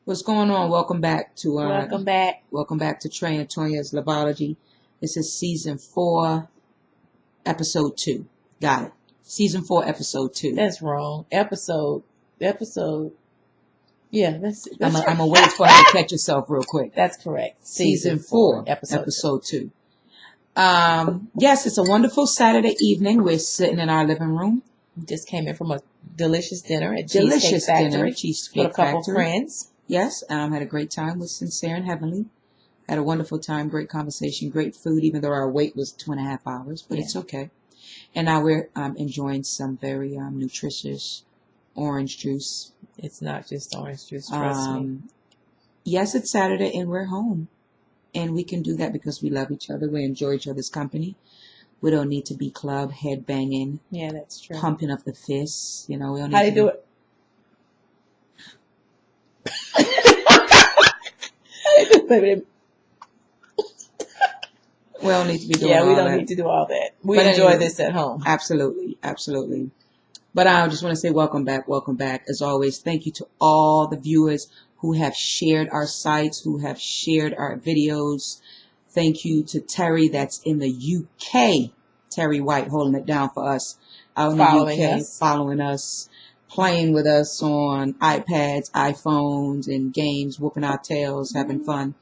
What's going on? Welcome back to Welcome back. Trey Tonya's Loveology. This is season 4, episode 2. Got it. Season 4, episode 2. That's wrong. Episode. Yeah, that's I'm gonna wait for her to catch herself real quick. That's correct. Season 4, episode 2. Yes, it's a wonderful Saturday evening. We're sitting in our living room. Just came in from a delicious dinner at Cheesecake Factory with a couple of friends. Yes, had a great time with Sincere and Heavenly. Had a wonderful time, great conversation, great food, even though our wait was 2.5 hours, but it's okay. And now we're enjoying some very nutritious orange juice. It's not just orange juice, trust me. Yes, it's Saturday and we're home. And we can do that because we love each other. We enjoy each other's company. We don't need to be club head banging. Yeah, that's true. Pumping up the fists. You know, we don't need How do you do it? We don't need to be doing all that. Yeah, we don't need to do all that. We enjoy this at home. Absolutely. But I just want to say welcome back. As always, thank you to all the viewers who have shared our sites, who have shared our videos. Thank you to Terry that's in the UK. Terry White holding it down for us out in the UK, following us, playing with us on iPads, iPhones, and games, whooping our tails, having fun.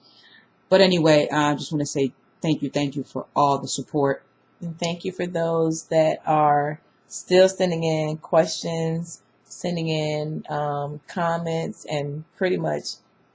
But anyway, I just want to say thank you for all the support. And thank you for those that are still sending in questions, sending in comments, and pretty much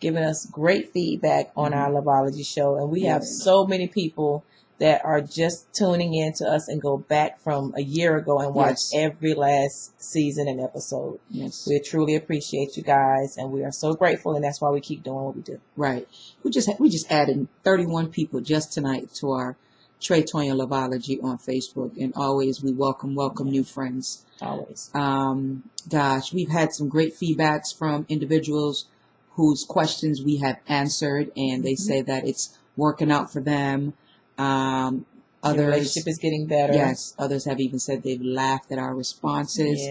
giving us great feedback on our Loveology show. And we have so many people that are just tuning in to us and go back from a year ago and watch every last season and episode. Yes. We truly appreciate you guys, and we are so grateful, and that's why we keep doing what we do. Right. We just added 31 people just tonight to our Trey Tonya Loveology on Facebook, and always we welcome new friends. Always. Gosh, we've had some great feedbacks from individuals whose questions we have answered, and they say that it's working out for them. The relationship is getting better. Yes, others have even said they've laughed at our responses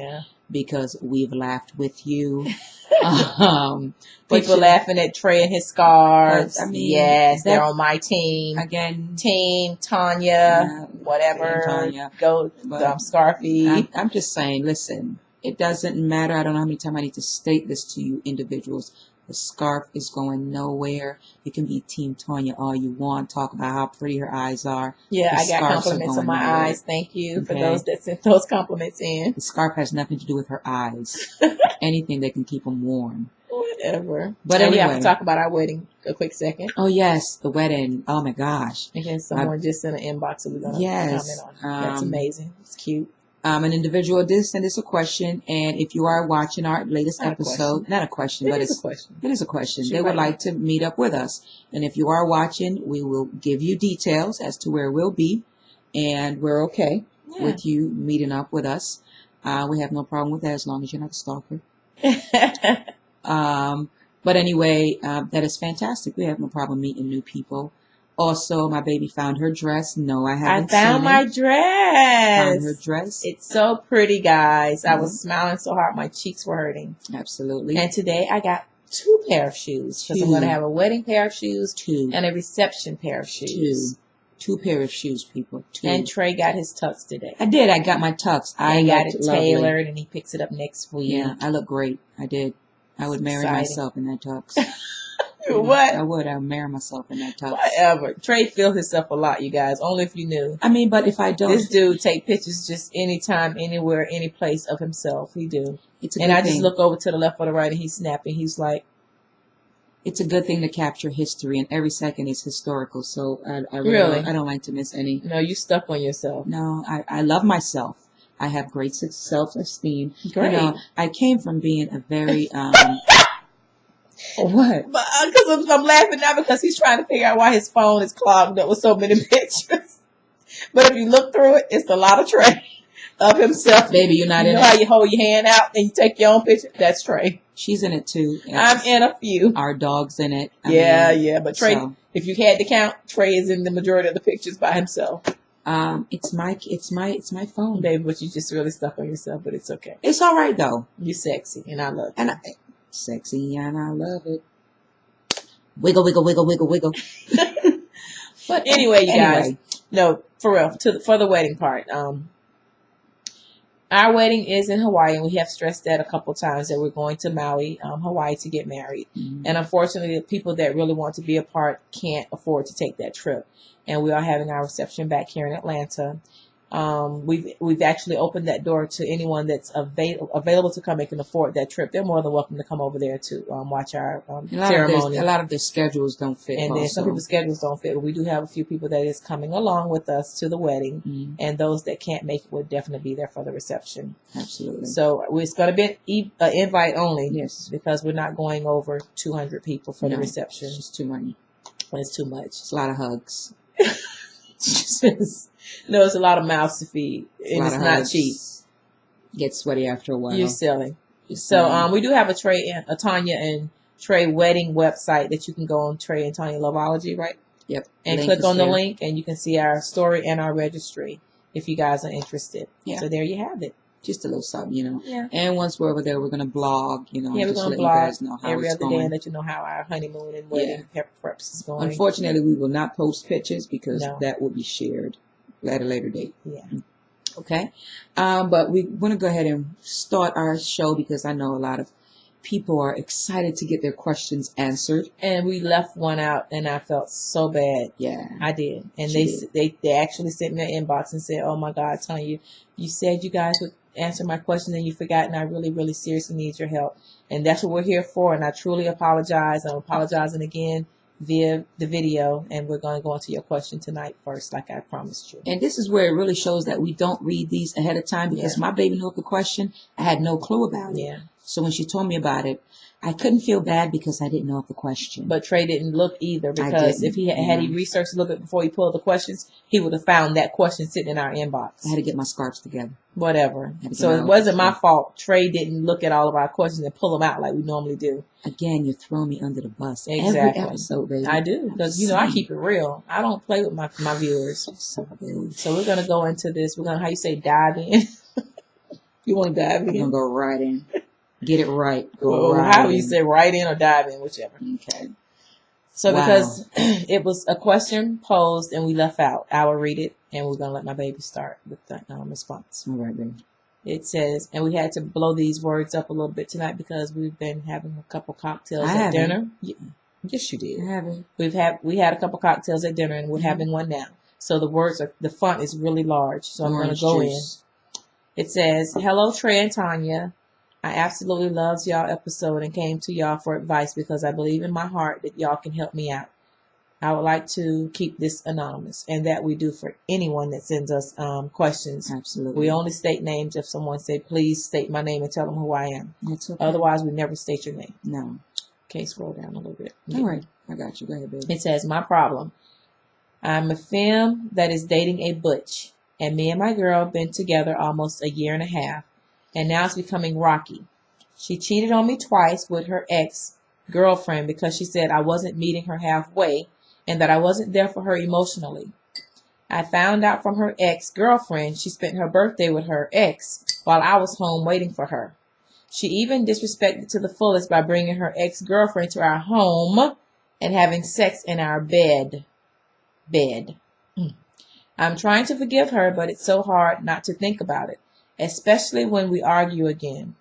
because we've laughed with you. People laughing at Trey and his scarves. I mean, they're on my team. Again, Team Tanya, whatever. Tanya. Go, Scarfy. I'm just saying, listen, it doesn't matter. I don't know how many times I need to state this to you individuals. The scarf is going nowhere. You can be Team Tonya all you want. Talk about how pretty her eyes are. Yeah, I got compliments on my eyes. Thank you for those that sent those compliments in. The scarf has nothing to do with her eyes. Anything that can keep them warm. Whatever. But anyway, we anyway, have to talk about our wedding a quick second. Oh, yes, the wedding. Oh, my gosh. Again, someone just sent an inbox that we're going to comment on. That's amazing. It's cute. An individual did send us a question, and if you are watching our latest episode, not a question, but it's a question. It is a question. They would like to meet up with us, and if you are watching, we will give you details as to where we'll be, and we're okay with you meeting up with us. We have no problem with that as long as you're not a stalker. But anyway, that is fantastic. We have no problem meeting new people. Also, my baby found her dress. No, I haven't seen it. I found my dress. Found her dress. It's so pretty, guys. I was smiling so hard my cheeks were hurting. Absolutely. And today I got 2 pair of shoes because I'm going to have a wedding pair of shoes and a reception pair of shoes. 2 pair of shoes, people. 2. And Trey got his tux today. I did. I got my tux. I got it tailored, and he picks it up next week. Yeah, I look great. I did. I would marry myself in that tux. What? I would. I would marry myself in that tux. Whatever. Trey feels himself a lot, you guys. Only if you knew. I mean, but if I don't. This dude take pictures just anytime, anywhere, any place of himself. He do. It's a good thing. I just look over to the left or the right, and he's snapping. He's like. It's a good thing to capture history, and every second is historical. So I really I don't like to miss any. No, you stuck on yourself. No, I love myself. I have great self-esteem. Great. You know, I came from being a very what? Because I'm laughing now because he's trying to figure out why his phone is clogged up with so many pictures. But if you look through it, it's a lot of Trey of himself. Baby, you're not in it. You know how you hold your hand out and you take your own picture? That's Trey. She's in it too. I'm in a few. Our dog's in it. Yeah. But Trey, if you had to count, Trey is in the majority of the pictures by himself. It's my phone, baby. But you just really stuck on yourself. But it's okay. It's all right though. You're sexy, and I love it. Sexy, and I love it. Wiggle, wiggle, wiggle, wiggle, wiggle. But anyway, you guys, no, for real, for the wedding part. Our wedding is in Hawaii, and we have stressed that a couple times that we're going to Maui, Hawaii, to get married. Mm-hmm. And unfortunately, the people that really want to be a part can't afford to take that trip. And we are having our reception back here in Atlanta. We've actually opened that door to anyone that's available to come and can afford that trip. They're more than welcome to come over there to watch our ceremony. A lot of their schedules don't fit. And then some people's schedules don't fit. But we do have a few people that is coming along with us to the wedding. Mm-hmm. And those that can't make it will definitely be there for the reception. Absolutely. So it's going to be an invite only. Yes. Because we're not going over 200 people for the reception. It's too many. It's too much. It's a lot of hugs. No, it's a lot of mouths to feed, and it's not cheap. Get sweaty after a while. You're silly. So we do have a Tonya and Trey wedding website that you can go on, Trey and Tonya Loveology, right? Yep. And click on the link, and you can see our story and our registry if you guys are interested. Yeah. So there you have it. Just a little something, Yeah. And once we're over there, we're gonna blog, Yeah, we're just gonna let blog you guys know how every it's other going. day and let you know how our honeymoon and wedding preps is going. Unfortunately, we will not post pictures because that will be shared at a later date. Yeah. Okay. But we want to go ahead and start our show because I know a lot of people are excited to get their questions answered. And we left one out, and I felt so bad. Yeah, I did. And they actually sent me an inbox and said, "Oh my God, Tonya, you said you guys would answer my questions and you forgot, and I really, really seriously need your help." And that's what we're here for. And I truly apologize. I'm apologizing again via the video, and we're going to go into your question tonight first, like I promised you. And this is where it really shows that we don't read these ahead of time because my baby knew of the question. I had no clue about it. Yeah. So when she told me about it, I couldn't feel bad because I didn't know of the question. But Trey didn't look either because if he had he researched a little bit before he pulled the questions, he would have found that question sitting in our inbox. I had to get my scarves together. Whatever. So it wasn't my fault. Trey didn't look at all of our questions and pull them out like we normally do. Again, you're throwing me under the bus. Exactly. Every episode, baby. I do. Because, I keep it real. I don't play with my viewers. So we're going to go into this. We're going to, how you say, dive in? You want to dive in? We're going to go right in. Get it right. How you say right in or dive in, whichever. Okay. So because it was a question posed and we left out, I will read it and we're going to let my baby start with the response. All right, baby. It says, and we had to blow these words up a little bit tonight because we've been having a couple cocktails at dinner. Yeah. Yes, you did. I haven't. We had a couple cocktails at dinner and we're having one now. So the font is really large. So I'm going to go in. It says, "Hello, Trey and Tonya. I absolutely loved y'all episode and came to y'all for advice because I believe in my heart that y'all can help me out. I would like to keep this anonymous," and that we do for anyone that sends us questions. Absolutely. We only state names if someone say, "Please state my name and tell them who I am." That's okay. Otherwise, we never state your name. No. Okay, scroll down a little bit. All right. I got you. Go ahead, baby. It says, "My problem. I'm a femme that is dating a butch, and me and my girl been together almost a year and a half. And now it's becoming rocky. She cheated on me twice with her ex-girlfriend because she said I wasn't meeting her halfway and that I wasn't there for her emotionally. I found out from her ex-girlfriend she spent her birthday with her ex while I was home waiting for her. She even disrespected to the fullest by bringing her ex-girlfriend to our home and having sex in our bed. I'm trying to forgive her, but it's so hard not to think about it, especially when we argue again.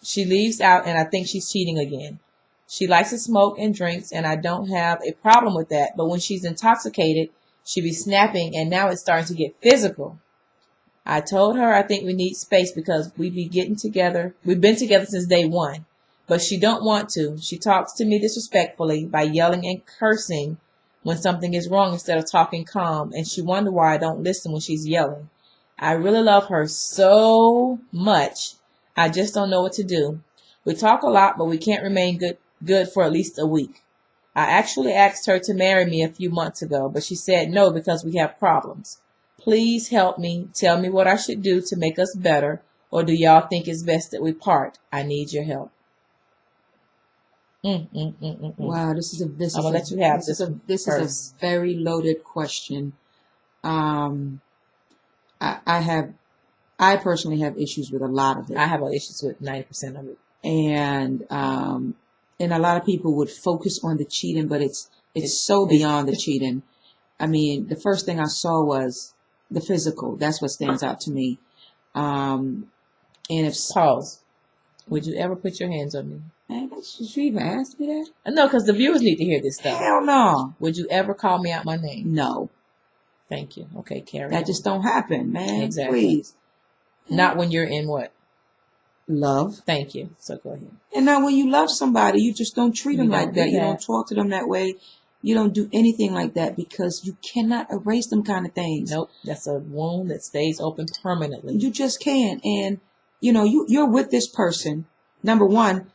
She leaves out and I think she's cheating again. She likes to smoke and drinks and I don't have a problem with that, but when she's intoxicated, she be snapping and now it's starting to get physical. I told her I think we need space because we've been together since day one, but she don't want to. She talks to me disrespectfully by yelling and cursing when something is wrong instead of talking calm, and she wonder why I don't listen when she's yelling. I really love her so much. I just don't know what to do. We talk a lot, but we can't remain good for at least a week. I actually asked her to marry me a few months ago, but she said no because we have problems. Please help me. Tell me what I should do to make us better, or do y'all think it's best that we part? I need your help. Wow, this is a very loaded question. I personally have issues with a lot of it. I have issues with 90% of it. And and a lot of people would focus on the cheating, but it's so beyond the cheating. I mean, the first thing I saw was the physical. That's what stands out to me. And if Pause. Would you ever put your hands on me? Man, should you even ask me that? No, because the viewers need to hear this stuff. Hell no. Would you ever call me out my name? No. Thank you. Okay, Carrie. That just don't happen, man. Exactly. Please. Not when you're in what? Love. Thank you. So go ahead. And now when you love somebody, you just don't treat them like that. You don't talk to them that way. You don't do anything like that because you cannot erase them kind of things. Nope. That's a wound that stays open permanently. You just can't. And, you know, you're with this person. Number one,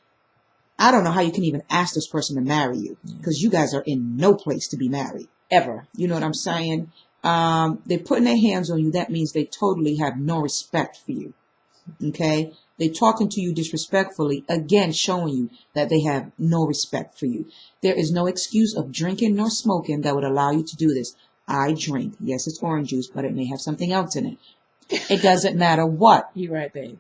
I don't know how you can even ask this person to marry you because you guys are in no place to be married. Ever. You know what I'm saying? They're putting their hands on you. That means they totally have no respect for you. Okay? They're talking to you disrespectfully, again, showing you that they have no respect for you. There is no excuse of drinking nor smoking that would allow you to do this. I drink. Yes, it's orange juice, but it may have something else in it. It doesn't matter what. You're right, babe.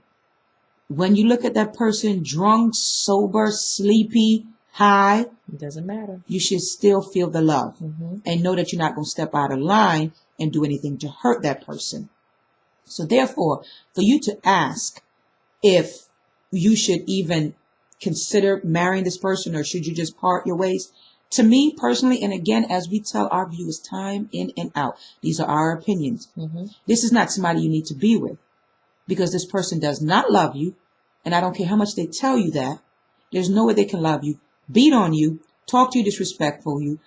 When you look at that person drunk, sober, sleepy, high, it doesn't matter. You should still feel the love and know that you're not going to step out of line and do anything to hurt that person. So therefore, for you to ask if you should even consider marrying this person or should you just part your ways, to me personally, and again, as we tell our viewers time in and out, these are our opinions. This is not somebody you need to be with because this person does not love you. And I don't care how much they tell you that. There's no way they can love you, beat on you, talk to you disrespectfully,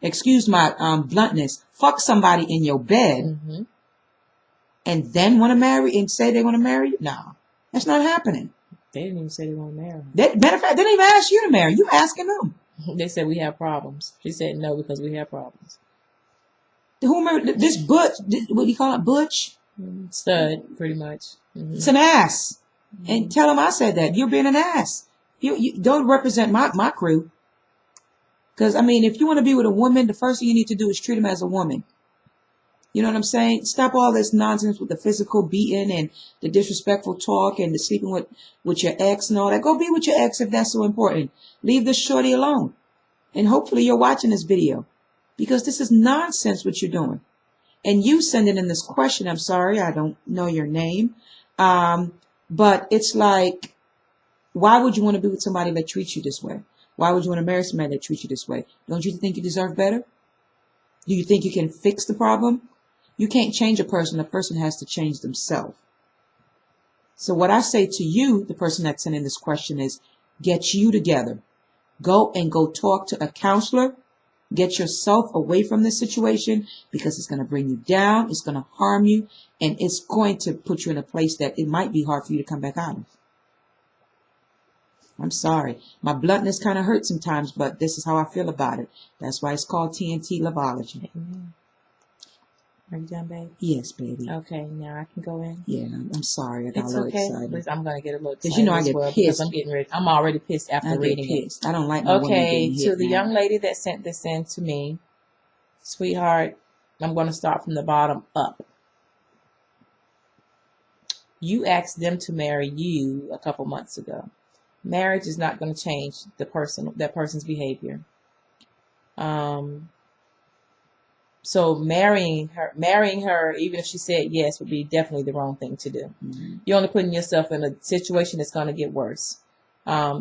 excuse my bluntness, fuck somebody in your bed, and then want to marry and say they want to marry you? No, that's not happening. They didn't even say they want to marry. Matter of fact, they didn't even ask you to marry. You asking them. They said we have problems. She said no because we have problems. Who married this Butch? What do you call it? Butch? Stud, pretty much. It's an ass. And tell him I said that. You're being an ass. You don't represent my crew. Because, I mean, if you want to be with a woman, the first thing you need to do is treat them as a woman. You know what I'm saying? Stop all this nonsense with the physical beating and the disrespectful talk and the sleeping with your ex and all that. Go be with your ex if that's so important. Leave this shorty alone. And hopefully you're watching this video. Because this is nonsense what you're doing. And you sending in this question, I'm sorry, I don't know your name. But it's like, why would you want to be with somebody that treats you this way? Why would you want to marry somebody that treats you this way? Don't you think you deserve better? Do you think you can fix the problem? You can't change a person. A person has to change themselves. So what I say to you, the person that's sending this question, is get you together. Go talk to a counselor. Get yourself away from this situation because it's going to bring you down. It's going to harm you. And it's going to put you in a place that it might be hard for you to come back out of. I'm sorry. My bluntness kind of hurts sometimes, but this is how I feel about it. That's why it's called TNT Loveology. Are you done, babe? Yes, baby. Okay, now I can go in. Yeah, I'm sorry. I got a little excited. Please, I'm gonna get a little excited. Because you know I get pissed. Because I'm getting ready. I'm already pissed after reading it. I don't like my women getting hit. To the young lady that sent this in to me, sweetheart, I'm gonna start from the bottom up. You asked them to marry you a couple months ago. Marriage is not going to change that person's behavior. So marrying her, even if she said yes, would be definitely the wrong thing to do. You're only putting yourself in a situation that's going to get worse.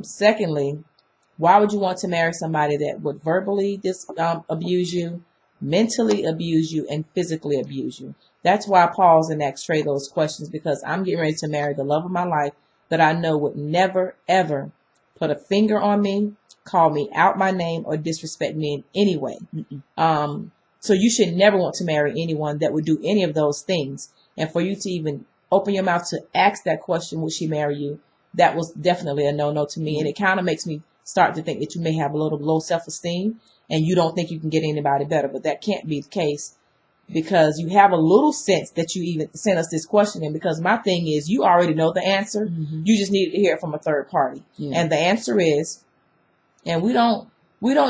Secondly, why would you want to marry somebody that would verbally abuse you, mentally abuse you, and physically abuse you? That's why I pause and ask Trey those questions, because I'm getting ready to marry the love of my life that I know would never, ever put a finger on me, call me out my name, or disrespect me in any way. So you should never want to marry anyone that would do any of those things. And for you to even open your mouth to ask that question, would she marry you? That was definitely a no-no to me. And it kind of makes me start to think that you may have a little low self-esteem and you don't think you can get anybody better. But that can't be the case, because you have a little sense that you even sent us this question in, because my thing is, you already know the answer. You just needed to hear it from a third party. And the answer is, and we don't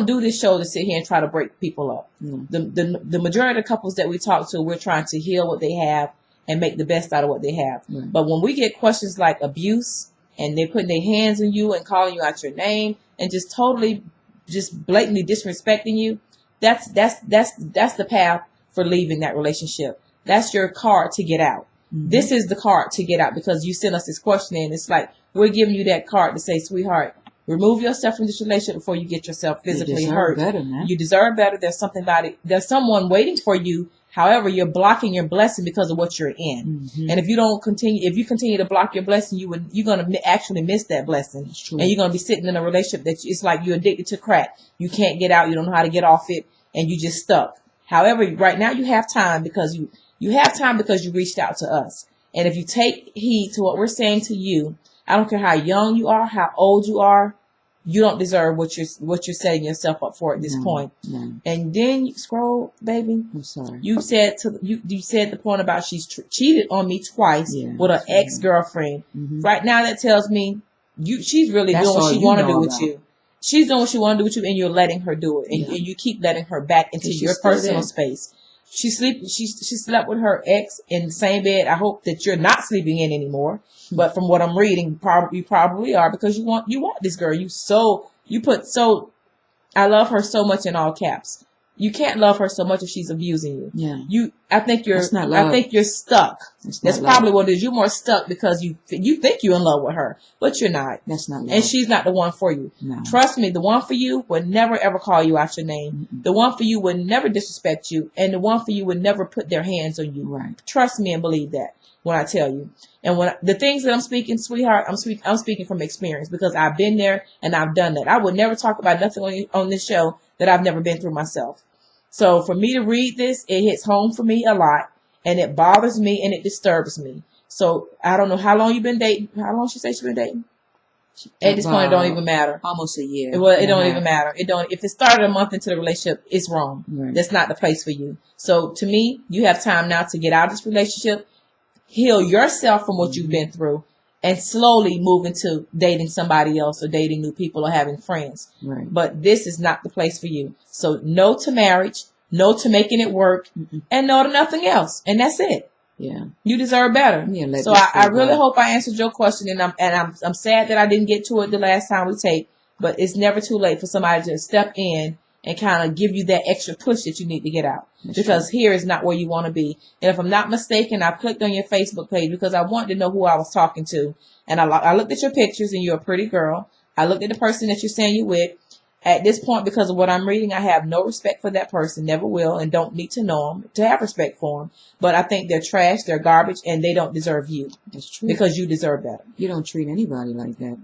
do this show to sit here and try to break people up. The majority of the couples that we talk to, we're trying to heal what they have and make the best out of what they have. But when we get questions like abuse and they're putting their hands on you and calling you out your name and just totally, just blatantly disrespecting you, that's the path for leaving that relationship. That's your card to get out. Mm-hmm. This is the card to get out, because you sent us this question and it's like, we're giving you that card to say, sweetheart, remove yourself from this relationship before you get yourself physically hurt. Better, man. You deserve better. There's something about it. There's someone waiting for you. However, you're blocking your blessing because of what you're in. Mm-hmm. And if you continue to block your blessing, you're going to actually miss that blessing. That's true. And you're going to be sitting in a relationship that it's like you're addicted to crack. You can't get out. You don't know how to get off it, and you just stuck. However, right now you have time because you have time because you reached out to us. And if you take heed to what we're saying to you, I don't care how young you are, how old you are, you don't deserve what you're setting yourself up for at this point. No. And then you scroll, baby. I'm sorry. You said the point about she's cheated on me twice with her ex-girlfriend. Mm-hmm. Right now, that tells me she's really doing what she want to do with you. She's doing what she want to do with you, and you're letting her do it, and you keep letting her back into your personal space. She slept with her ex in the same bed. I hope that you're not sleeping in anymore. But from what I'm reading, you probably are, because you want this girl. I love her so much in all caps. You can't love her so much if she's abusing you. Yeah. I think you're stuck. That's probably what it is. You're more stuck because you think you're in love with her, but you're not. That's not love. And she's not the one for you. No. Trust me, the one for you would never ever call you out your name. Mm-mm. The one for you would never disrespect you, and the one for you would never put their hands on you. Right. Trust me and believe that when I tell you. And when the things that I'm speaking, sweetheart, I'm speaking from experience, because I've been there and I've done that. I would never talk about nothing on this show that I've never been through myself. So for me to read this, it hits home for me a lot, and it bothers me and it disturbs me. So I don't know how long you've been dating. How long she say she's been dating? At this point, it don't even matter. Almost a year. Well, it don't even matter. If it started a month into the relationship, it's wrong. Right. That's not the place for you. So to me, you have time now to get out of this relationship, heal yourself from what you've been through, and slowly move into dating somebody else or dating new people or having friends. Right. But this is not the place for you. So no to marriage, no to making it work, and no to nothing else. And that's it. Yeah. You deserve better. Yeah, so I really hope I answered your question, and I'm sad that I didn't get to it the last time we taped, but it's never too late for somebody to step in and kind of give you that extra push that you need to get out. That's because true. Here is not where you want to be. And if I'm not mistaken, I clicked on your Facebook page because I wanted to know who I was talking to. And I looked at your pictures, and you're a pretty girl. I looked at the person that you're saying you're with. At this point, because of what I'm reading, I have no respect for that person, never will, and don't need to know them to have respect for them. But I think they're trash, they're garbage, and they don't deserve you. That's true. Because you deserve better. You don't treat anybody like that.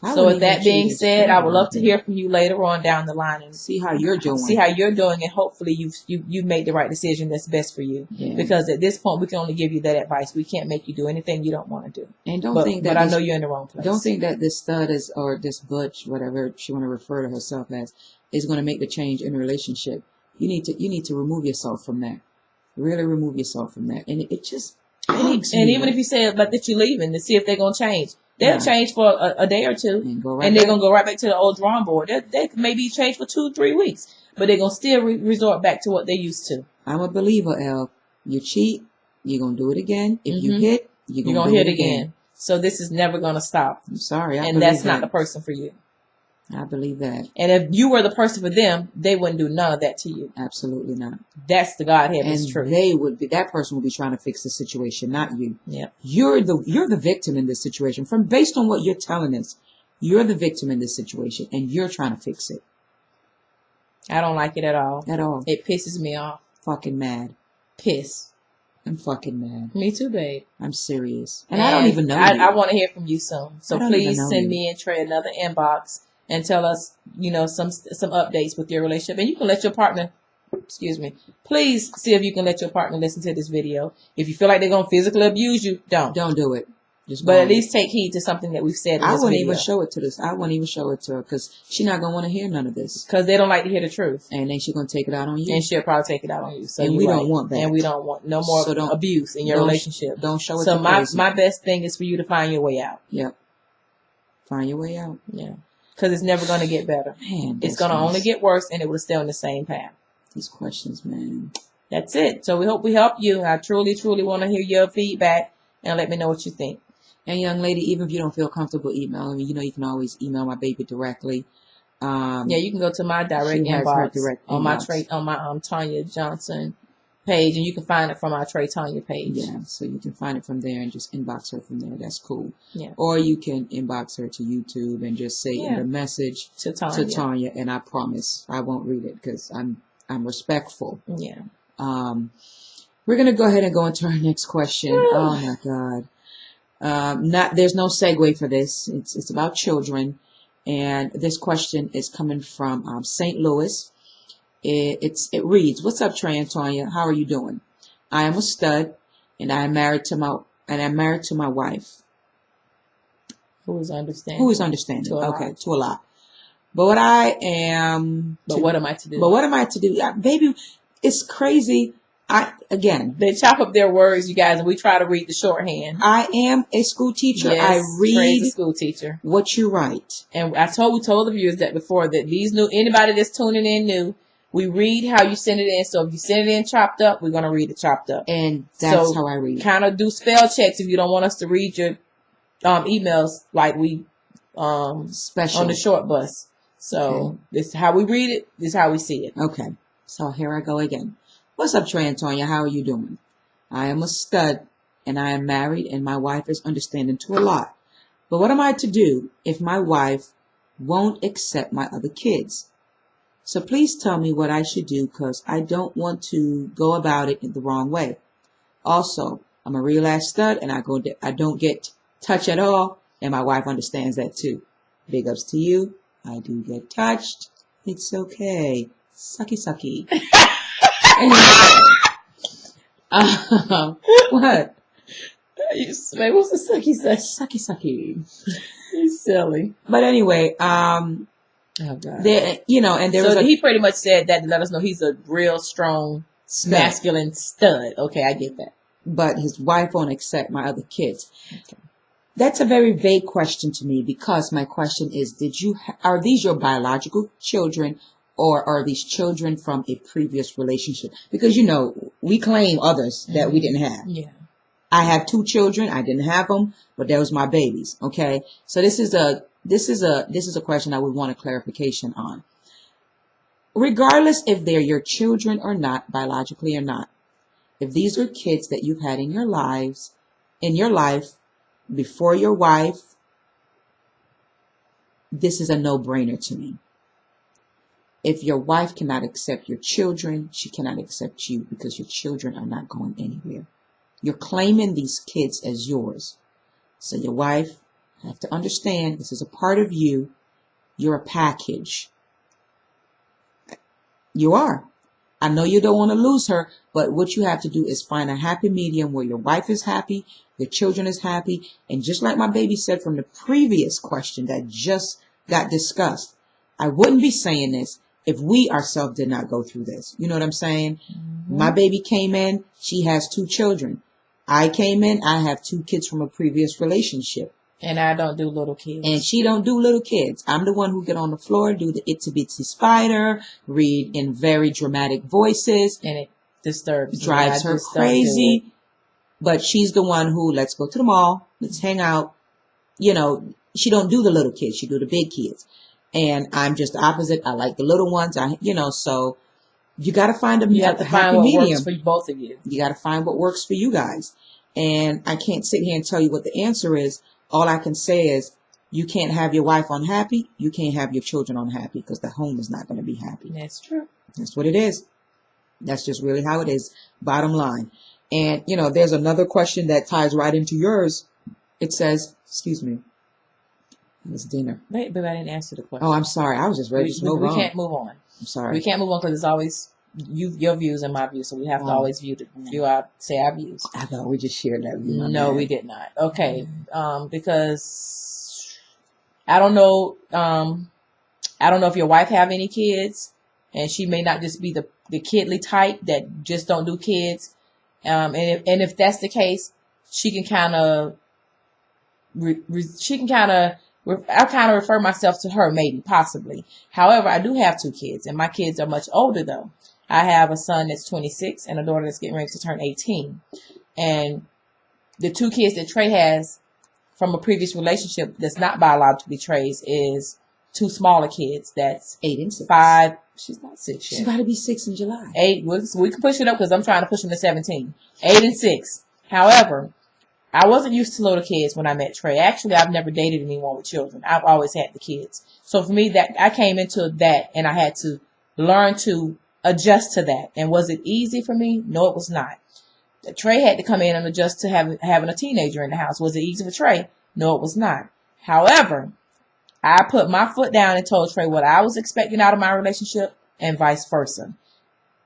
So with that being said, I would love to hear from you later on down the line and see how you're doing. And hopefully you've made the right decision that's best for you. Yeah. Because at this point, we can only give you that advice. We can't make you do anything you don't want to do. And but I know you're in the wrong place. Don't think that this stud or this butch, whatever she want to refer to herself as, is going to make the change in a relationship. You need to remove yourself from that. Really remove yourself from that. And it just makes and even if you say that you're leaving to see if they're going to change. They'll change for a day or two, and they're going to go right back to the old drawing board. They maybe change for 2-3 weeks, but they're going to still resort back to what they used to. I'm a believer, El. You cheat, you're going to do it again. If you hit, you're going to hit again. So this is never going to stop. I'm sorry. And that's not the person for you. I believe that. And if you were the person for them, they wouldn't do none of that to you. Absolutely not. That's the Godhead. It's true. That person would be trying to fix the situation, not you. Yeah. You're the victim in this situation. Based on what you're telling us, you're the victim in this situation, and you're trying to fix it. I don't like it at all. At all. It pisses me off. Fucking mad. Piss. I'm fucking mad. Me too, babe. I'm serious. And I don't even know you. I want to hear from you soon. So please send me and Trey another inbox and tell us, some updates with your relationship. And you can let your partner, please see if you can let your partner listen to this video. If you feel like they're going to physically abuse you, don't. Don't do it. But at least take heed to something that we've said in this video. I wouldn't even show it to her because she's not going to want to hear none of this. Because they don't like to hear the truth. And then she's going to take it out on you. And she'll probably take it out on you. So and we don't want that. And we don't want no more abuse in your relationship. Don't show it to her. So my best thing is for you to find your way out. Yep. Find your way out. Yeah. Because it's never going to get better. Man, it's going to only get worse, and it will stay on the same path. These questions, man. That's it. So we hope we help you. I truly, truly want to hear your feedback and let me know what you think. And young lady, even if you don't feel comfortable emailing me, you can always email my baby directly. Yeah, you can go to my direct She has her inbox direct on my inbox. Tonya Johnson page, and you can find it from our Trey Tonya page. Yeah, so you can find it from there and just inbox her from there. That's cool. Yeah. Or you can inbox her to YouTube and just say in the message to Tonya, and I promise I won't read it because I'm respectful. Yeah. We're gonna go ahead and go into our next question. Oh my God. There's no segue for this. It's about children, and this question is coming from St. Louis. It reads, "What's up, Trey and Tonya? How are you doing? I am a stud, and I'm married to my wife, who is understanding. Okay, to a lot. But what I am. What am I to do? But what am I to do? Yeah, baby, it's crazy. They chop up their words, you guys, and we try to read the shorthand. I am a school teacher. Yes, I read Trey's a school teacher. What you write. And we told the viewers that before, that anybody that's tuning in new, we read how you send it in. So if you send it in chopped up, we're gonna read it chopped up. And that's how I read. Kind of do spell checks if you don't want us to read your emails like we special on the short bus. So This is how we read it. This is how we see it. Okay. So here I go again. What's up, Trey and Tonya? How are you doing? I am a stud, and I am married, and my wife is understanding to a lot. But what am I to do if my wife won't accept my other kids? So please tell me what I should do, because I don't want to go about it in the wrong way. Also, I'm a real ass stud, and I don't get touched at all, and my wife understands that too. Big ups to you. I do get touched. It's okay. Sucky sucky. What? What's the sucky sucky? Sucky sucky. You're silly. But anyway, oh God. He pretty much said that to let us know he's a real strong, masculine stud. Okay, I get that. But his wife won't accept my other kids. Okay. That's a very vague question to me, because my question is, are these your biological children, or are these children from a previous relationship? Because, we claim others that we didn't have. Yeah. I have 2 children. I didn't have them, but that was my babies. Okay. So this is a question I would want a clarification on. Regardless if they're your children or not, biologically or not, if these are kids that you've had in your life before your wife, this is a no-brainer to me. If your wife cannot accept your children, she cannot accept you, because your children are not going anywhere. You're claiming these kids as yours. So your wife have to understand, this is a part of you. You're a package. You are. I know you don't want to lose her, but what you have to do is find a happy medium where your wife is happy, your children is happy, and just like my baby said from the previous question that just got discussed, I wouldn't be saying this if we ourselves did not go through this. You know what I'm saying? Mm-hmm. My baby came in, she has 2 children. I came in, I have 2 kids from a previous relationship. And I don't do little kids. And she don't do little kids. I'm the one who get on the floor, do the itsy bitsy spider, read in very dramatic voices. And it drives her crazy. But she's the one who, let's go to the mall, let's hang out. She don't do the little kids, she do the big kids. And I'm just the opposite. I like the little ones. So you got to find you have to find what works for both of you. You got to find what works for you guys. And I can't sit here and tell you what the answer is. All I can say is, you can't have your wife unhappy. You can't have your children unhappy, because the home is not going to be happy. That's true. That's what it is. That's just really how it is. Bottom line. And, there's another question that ties right into yours. It says, excuse me. It's dinner. But I didn't answer the question. Oh, I'm sorry. I was just ready to move on. We can't move on. I'm sorry. We can't move on because it's always your views and my views, so we have to always say our views. I thought we just shared that view. No, we did not. Okay, because I don't know. I don't know if your wife have any kids, and she may not just be the kidly type that just don't do kids. And if that's the case, she can kind of I kind of refer myself to her, maybe, possibly. However, I do have 2 kids, and my kids are much older, though. I have a son that's 26 and a daughter that's getting ready to turn 18. And the 2 kids that Trey has from a previous relationship that's not biologically Trey's is 2 smaller kids. That's 8 and 6. 5. She's not 6 She's yet. about to be 6 in July. 8. We can push it up because I'm trying to push them to 17. 8 and 6. However, I wasn't used to little kids when I met Trey. Actually, I've never dated anyone with children. I've always had the kids. So for me, that I came into that and I had to learn to adjust to that. And was it easy for me? No, it was not. Trey had to come in and adjust to having a teenager in the house. Was it easy for Trey? No, it was not. However, I put my foot down and told Trey what I was expecting out of my relationship and vice versa.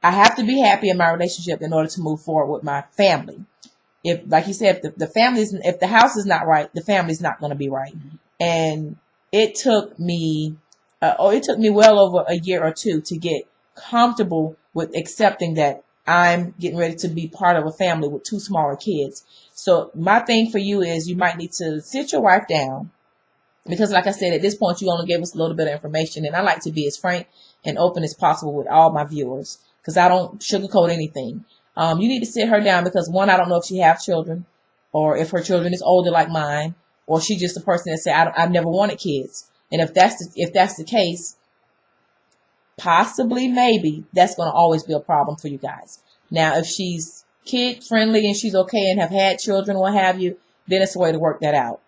I have to be happy in my relationship in order to move forward with my family. If, like you said, if the house is not right, the family's not going to be right. And it took me well over a year or two to get comfortable with accepting that I'm getting ready to be part of a family with 2 smaller kids. So my thing for you is you might need to sit your wife down because, like I said, at this point, you only gave us a little bit of information. And I like to be as frank and open as possible with all my viewers because I don't sugarcoat anything. You need to sit her down because, one, I don't know if she has children or if her children is older like mine, or she's just a person that said, I've never wanted kids. And if that's the case, possibly, maybe, that's going to always be a problem for you guys. Now, if she's kid friendly and she's okay and have had children, what have you, then it's a way to work that out.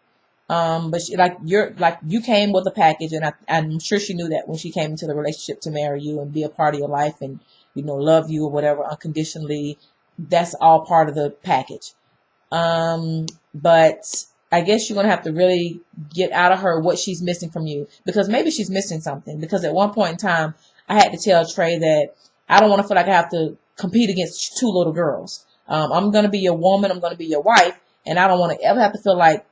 But you came with a package, and I'm sure she knew that when she came into the relationship to marry you and be a part of your life and, love you or whatever unconditionally. That's all part of the package. But I guess you're going to have to really get out of her what she's missing from you, because maybe she's missing something. Because at one point in time, I had to tell Trey that I don't want to feel like I have to compete against 2 little girls. I'm going to be your woman. I'm going to be your wife. And I don't want to ever have to feel like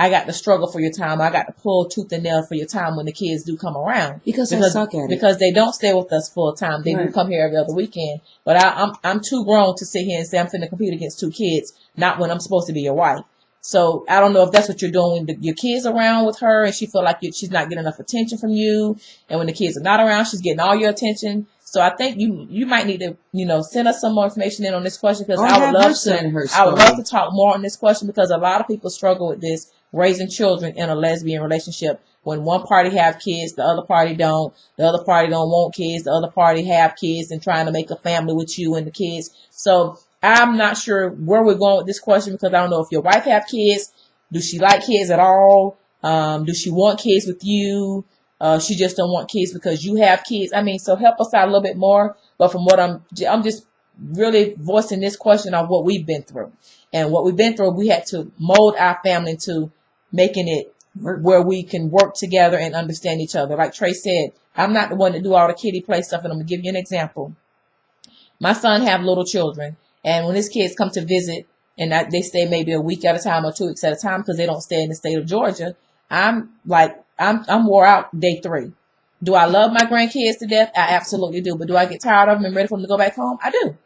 I got to struggle for your time. I got to pull tooth and nail for your time when the kids do come around. Because I suck at it. Because they don't stay with us full time. They do come here every other weekend. But I'm too grown to sit here and say I'm finna compete against 2 kids, not when I'm supposed to be your wife. So I don't know if that's what you're doing when your kids are around with her and she feel like she's not getting enough attention from you. And when the kids are not around, she's getting all your attention. So I think you might need to, send us some more information in on this question, because I would love to talk more on this question, because a lot of people struggle with this, raising children in a lesbian relationship. When one party have kids, the other party don't. The other party don't want kids. The other party have kids and trying to make a family with you and the kids. So I'm not sure where we're going with this question, because I don't know if your wife have kids. Do she like kids at all? Do she want kids with you? She just don't want kids because you have kids. I mean, so help us out a little bit more. But from what I'm just really voicing this question on what we've been through. And what we've been through, we had to mold our family into making it where we can work together and understand each other. Like Trey said, I'm not the one to do all the kiddie play stuff. And I'm going to give you an example. My son have little children. And when his kids come to visit, and they stay maybe a week at a time or 2 weeks at a time because they don't stay in the state of Georgia, I'm wore out day 3. Do I love my grandkids to death? I absolutely do. But do I get tired of them and ready for them to go back home? I do.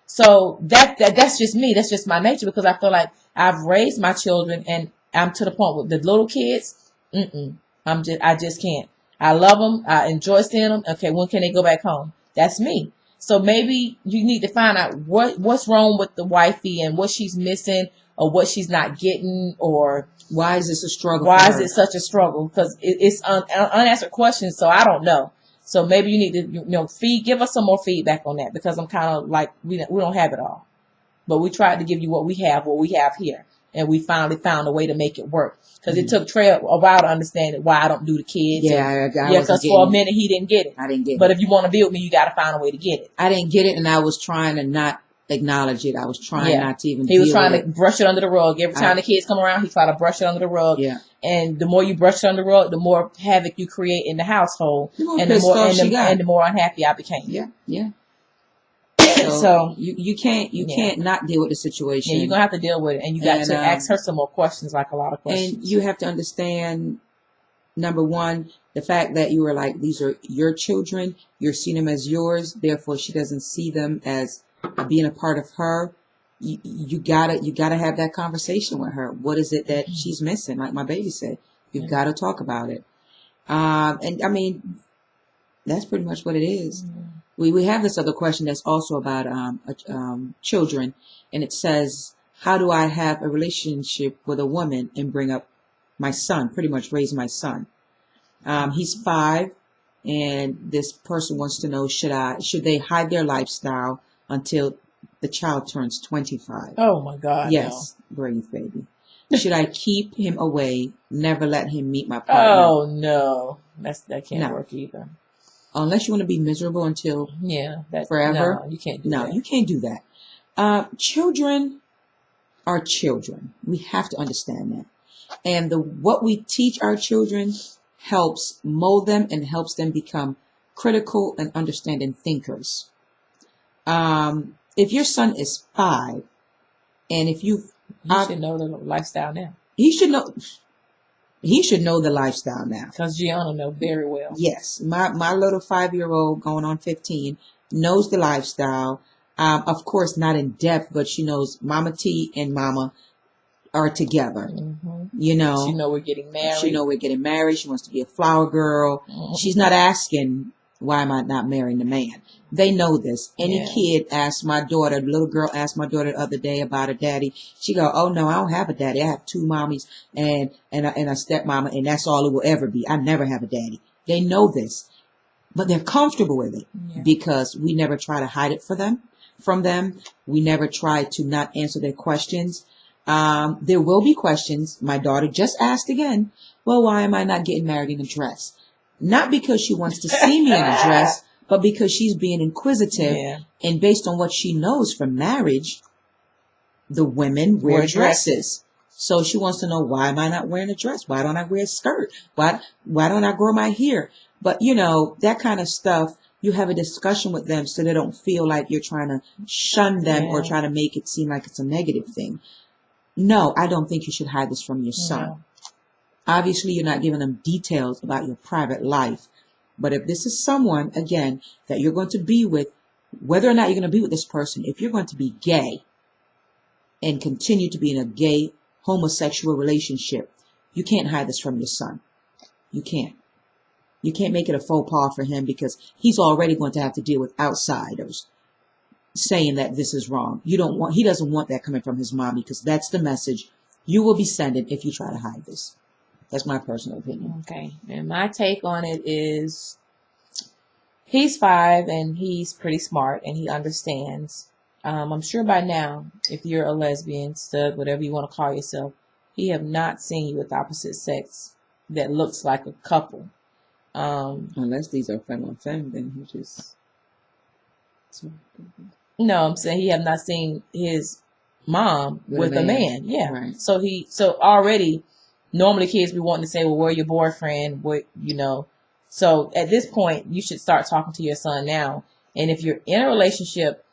So that's just me. That's just my nature, because I feel like I've raised my children and I'm to the point with the little kids. I just can't. I love them. I enjoy seeing them. Okay, when can they go back home? That's me. So maybe you need to find out what's wrong with the wifey and what she's missing or what she's not getting, or why is this a struggle? Why is it such a struggle? Because it's unanswered questions. So I don't know. So maybe you need to, give us some more feedback on that, because I'm kind of like, we don't have it all, but we tried to give you what we have here. And we finally found a way to make it work. Because it took Trey a while to understand why I don't do the kids. Yeah, because for a minute he didn't get it. I didn't get it. But if you want to be with me, you got to find a way to get it. I didn't get it, and I was trying to not acknowledge it. I was trying not to even. He was trying to brush it under the rug. Every time the kids come around, he tried to brush it under the rug. Yeah. And the more you brush it under the rug, the more havoc you create in the household, and the more unhappy I became. Yeah, yeah. So you can't not deal with the situation. Yeah, you're gonna have to deal with it, and you got to ask her some more questions, like a lot of questions. And you have to understand, number one, the fact that you were like, these are your children. You're seeing them as yours. Therefore, she doesn't see them as being a part of her. You gotta have that conversation with her. What is it that she's missing? Like my baby said, you've got to talk about it. And I mean, that's pretty much what it is. Mm-hmm. We have this other question that's also about children, and it says, how do I have a relationship with a woman and bring up my son, pretty much raised my son. He's 5, and this person wants to know, should they hide their lifestyle until the child turns 25? Oh my God. Yes, breathe, baby. Should I keep him away, never let him meet my partner? Oh no, that can't work either. Unless you want to be miserable until forever. No, you can't do that. No, you can't do that. Children are children. We have to understand that. And what we teach our children helps mold them and helps them become critical and understanding thinkers. If your son is 5, and if you should know the lifestyle now. He should know the lifestyle now. Because Gianna knows very well. Yes. My little 5-year-old going on 15 knows the lifestyle. Of course, not in depth, but she knows Mama T and Mama are together. Mm-hmm. You know. She know we're getting married. She wants to be a flower girl. Mm-hmm. She's not asking, why am I not marrying the man? They know this. Any kid asked my daughter, the little girl asked my daughter the other day about her daddy. She go, oh no, I don't have a daddy. I have 2 mommies and a stepmama, and that's all it will ever be. I never have a daddy. They know this, but they're comfortable with it because we never try to hide it from them. We never try to not answer their questions. There will be questions. My daughter just asked again, well, why am I not getting married in a dress? Not because she wants to see me in a dress, but because she's being inquisitive. Yeah. And based on what she knows from marriage, the women wear dresses. So she wants to know, why am I not wearing a dress? Why don't I wear a skirt? Why don't I grow my hair? But, you know, that kind of stuff, you have a discussion with them so they don't feel like you're trying to shun them or try to make it seem like it's a negative thing. No, I don't think you should hide this from your son. No. Obviously, you're not giving them details about your private life. But if this is someone, again, that you're going to be with, whether or not you're going to be with this person, if you're going to be gay and continue to be in a gay homosexual relationship, you can't hide this from your son. You can't. You can't make it a faux pas for him because he's already going to have to deal with outsiders saying that this is wrong. He doesn't want that coming from his mommy because that's the message you will be sending if you try to hide this. That's my personal opinion. Okay. And my take on it is he's 5 and he's pretty smart and he understands. I'm sure by now, if you're a lesbian, stud, whatever you want to call yourself, he have not seen you with opposite sex that looks like a couple. Unless these are femme on femme, then he just... No, I'm saying he have not seen his mom with a man. Yeah. Right. So already... Normally kids be wanting to say, well, where your boyfriend? What, you know. So at this point, you should start talking to your son now. And if you're in a relationship,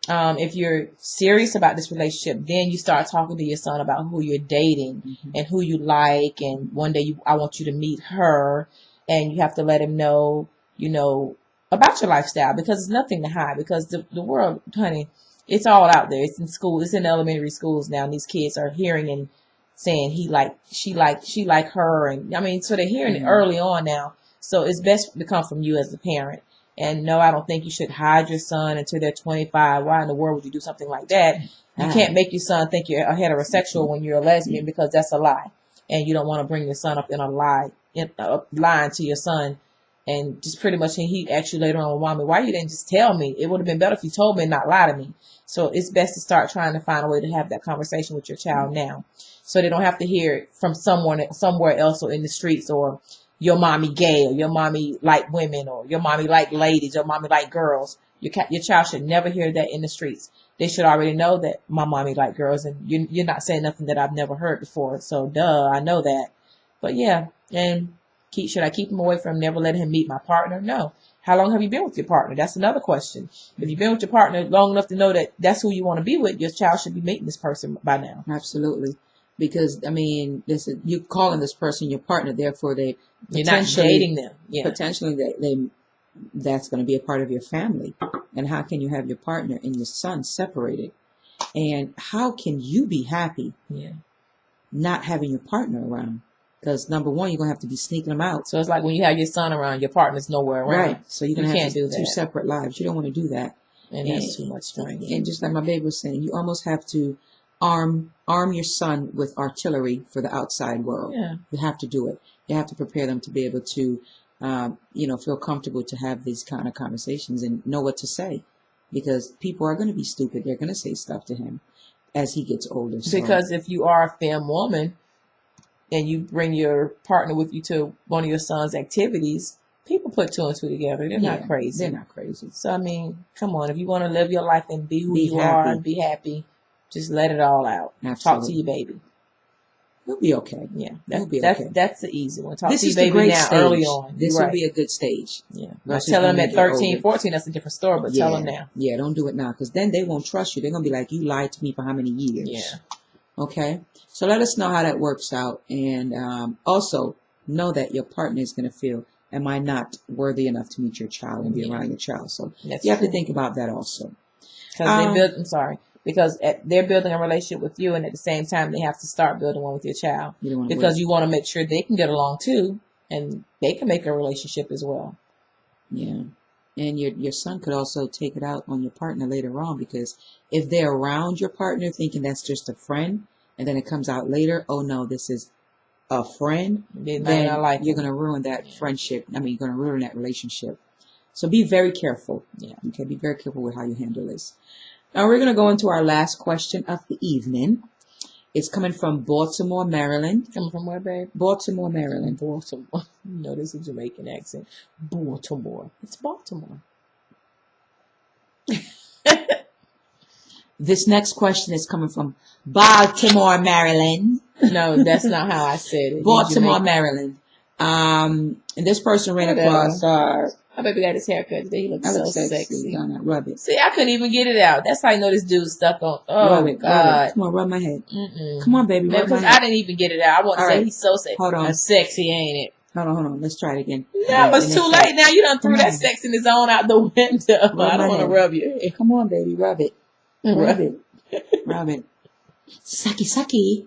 if you're serious about this relationship, then you start talking to your son about who you're dating and who you like. And one day I want you to meet her. And you have to let him know, you know, about your lifestyle because it's nothing to hide because the world, honey, it's all out there. It's in school. It's in elementary schools now. And these kids are hearing and saying she like her, and I mean, so they're hearing it early on now. So it's best to come from you as a parent. And no, I don't think you should hide your son until they're 25. Why in the world would you do something like that? You can't make your son think you're a heterosexual when you're a lesbian because that's a lie, and you don't want to bring your son up in a lie, lying to your son, and just pretty much. And he asked you later on, "Mommy, why you didn't just tell me? It would have been better if you told me and not lie to me." So it's best to start trying to find a way to have that conversation with your child now. So they don't have to hear it from someone somewhere else or in the streets or your mommy gay or your mommy like women or your mommy like ladies or mommy like girls. Your child should never hear that in the streets. They should already know that my mommy like girls and you're not saying nothing that I've never heard before. So I know that. But yeah, and should I keep him away from never letting him meet my partner? No. How long have you been with your partner? That's another question. If you've been with your partner long enough to know that that's who you want to be with, your child should be meeting this person by now. Absolutely. Because, I mean, you're calling this person your partner, therefore you're not dating them. Yeah. Potentially that's going to be a part of your family. And how can you have your partner and your son separated? And how can you be happy not having your partner around? Because number one, you're going to have to be sneaking them out. So it's like when you have your son around, your partner's nowhere around. Right. So you're going to have two separate lives. You don't want to do that. And that's too much strain. And just like my baby was saying, you almost have to arm your son with artillery for the outside world. Yeah. You have to do it. You have to prepare them to be able to, feel comfortable to have these kind of conversations and know what to say, because people are going to be stupid. They're going to say stuff to him as he gets older. So. Because if you are a femme woman and you bring your partner with you to one of your son's activities, people put two and two together. They're not crazy. They're not crazy. So, I mean, come on. If you want to live your life and be who you happy. are and be happy, just let it all out. Absolutely. Talk to your baby. We'll be okay. Yeah, okay. That's the easy one. Talk this to your is the baby great now stage. early on. This will be a good stage. Yeah. Not telling them at 13, 14, that's a different story, but tell them now. Yeah, don't do it now, because then they won't trust you. They're going to be like, you lied to me for how many years? Yeah. Okay? So let us know how that works out. And also know that your partner is going to feel, am I not worthy enough to meet your child and be around your child? So you have to think about that also. Because they're building a relationship with you, and at the same time, they have to start building one with your child. Because you want to make sure they can get along too, and they can make a relationship as well. Yeah. And your son could also take it out on your partner later on, because if they're around your partner thinking that's just a friend, and then it comes out later, oh no, this is a friend, then you're going to ruin that friendship. I mean, you're going to ruin that relationship. So be very careful. Yeah. Okay. Be very careful with how you handle this. Now we're going to go into our last question of the evening. It's coming from Baltimore, Maryland. Coming from where, babe? Baltimore, Maryland. Baltimore. No, this is a Jamaican accent. Baltimore. It's Baltimore. This next question is coming from Baltimore, Maryland. No, that's not how I said it. Baltimore, Maryland. And this person ran across our... My baby got his haircut today. He looks so sexy. Rub it. See, I couldn't even get it out. That's how you know this dude's stuck on. Oh, God. Rub it. Come on, rub my head. Come on, baby, rub my head. I didn't even get it out. I want to say he's so sexy. Hold on. That's sexy, ain't it? Hold on. Let's try it again. No, it's too late now. You done threw that sexiness on out the window. I don't want to rub your head. Come on, baby, rub it. Rub it. Rub it. Sucky.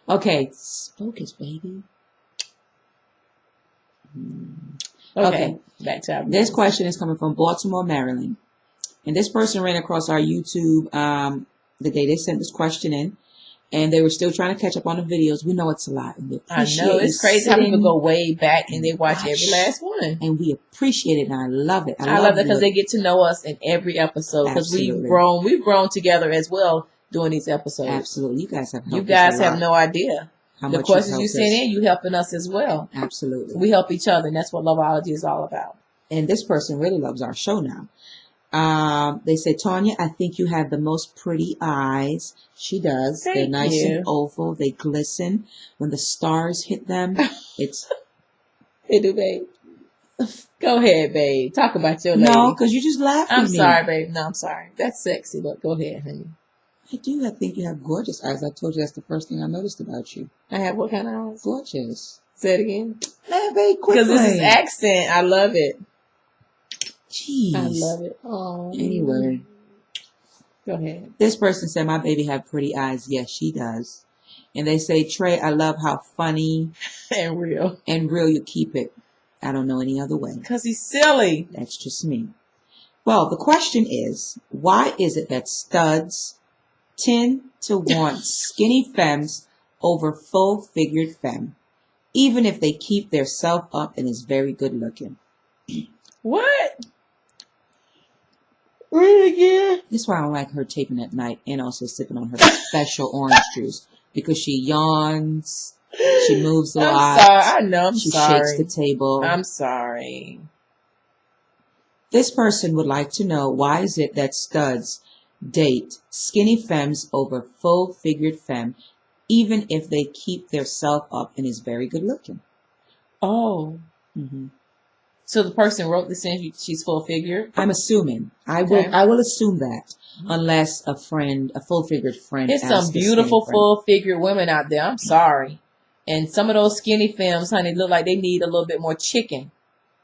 Okay, focus, baby. Okay. Back to this question is coming from Baltimore, Maryland. And this person ran across our YouTube the day they sent this question in. And they were still trying to catch up on the videos. We know it's a lot. I know. It's crazy how people go way back and they watch every last one. And we appreciate it, and I love it. I love it because they get to know us in every episode. Because we've grown together as well doing these episodes. Absolutely. You guys have helped us. You guys have no idea. The questions you send in, you helping us as well. Absolutely. We help each other, and that's what Loveology is all about. And this person really loves our show now. They say, Tonya, I think you have the most pretty eyes. She does. They're nice and oval. They glisten. When the stars hit them, it's... They do, babe. Go ahead, babe. Talk about your lady. No, because you just laughed at me. I'm sorry, babe. No, I'm sorry. That's sexy, but go ahead, honey. I do. I think you have gorgeous eyes. I told you that's the first thing I noticed about you. I have what kind of eyes? Gorgeous. Say it again. Very quickly. Because this is accent. I love it. Jeez. I love it. Oh. Anyway. Go ahead. This person said, my baby have pretty eyes. Yes, she does. And they say, Trey, I love how funny and real you keep it. I don't know any other way. Because he's silly. That's just me. Well, the question is, why is it that studs tend to want skinny femmes over full-figured femme, even if they keep their self up and is very good looking? What? Really again? This is why I don't like her taping at night and also sipping on her special orange juice, because she yawns, she moves a lot. I'm sorry. I know. I'm sorry. She shakes the table. I'm sorry. This person would like to know, why is it that studs date skinny femmes over full-figured femme, even if they keep their self up and is very good looking? Oh. Mm-hmm. So the person wrote this in, she's full-figured? I'm assuming. I will assume that, unless a full-figured friend. There's some beautiful full-figured women out there. I'm sorry. And some of those skinny femmes, honey, look like they need a little bit more chicken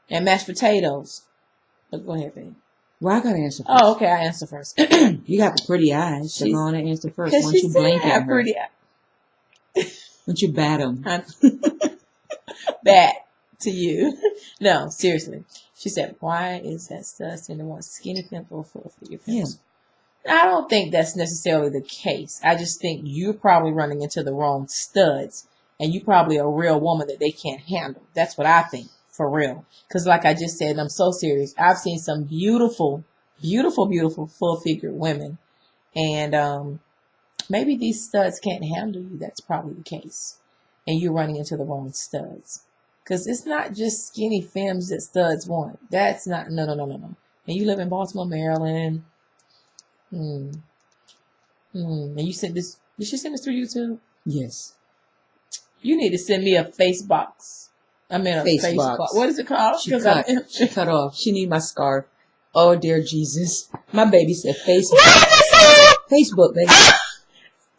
and mashed potatoes. But go ahead, babe. Well, I got to answer first. Oh, okay. I answer first. You got the pretty eyes. So go on and answer first. Once you blink at her. Pretty once you bat them. Bat to you. No, seriously. She said, why is that studs tend to want skinny femme or full-figured femmes? I don't think that's necessarily the case. I just think you're probably running into the wrong studs, and you probably a real woman that they can't handle. That's what I think, for real. Because like I just said, and I'm so serious, I've seen some beautiful, beautiful, beautiful full-figured women, and maybe these studs can't handle you. That's probably the case, and you're running into the wrong studs. Because it's not just skinny femmes that studs want. That's not, no. And you live in Baltimore, Maryland. And you sent this, did she send this through YouTube? Yes. You need to send me a face box. I mean, a face box. What is it called? She cut off. She need my scarf. Oh, dear Jesus. My baby said Facebook. Facebook, baby.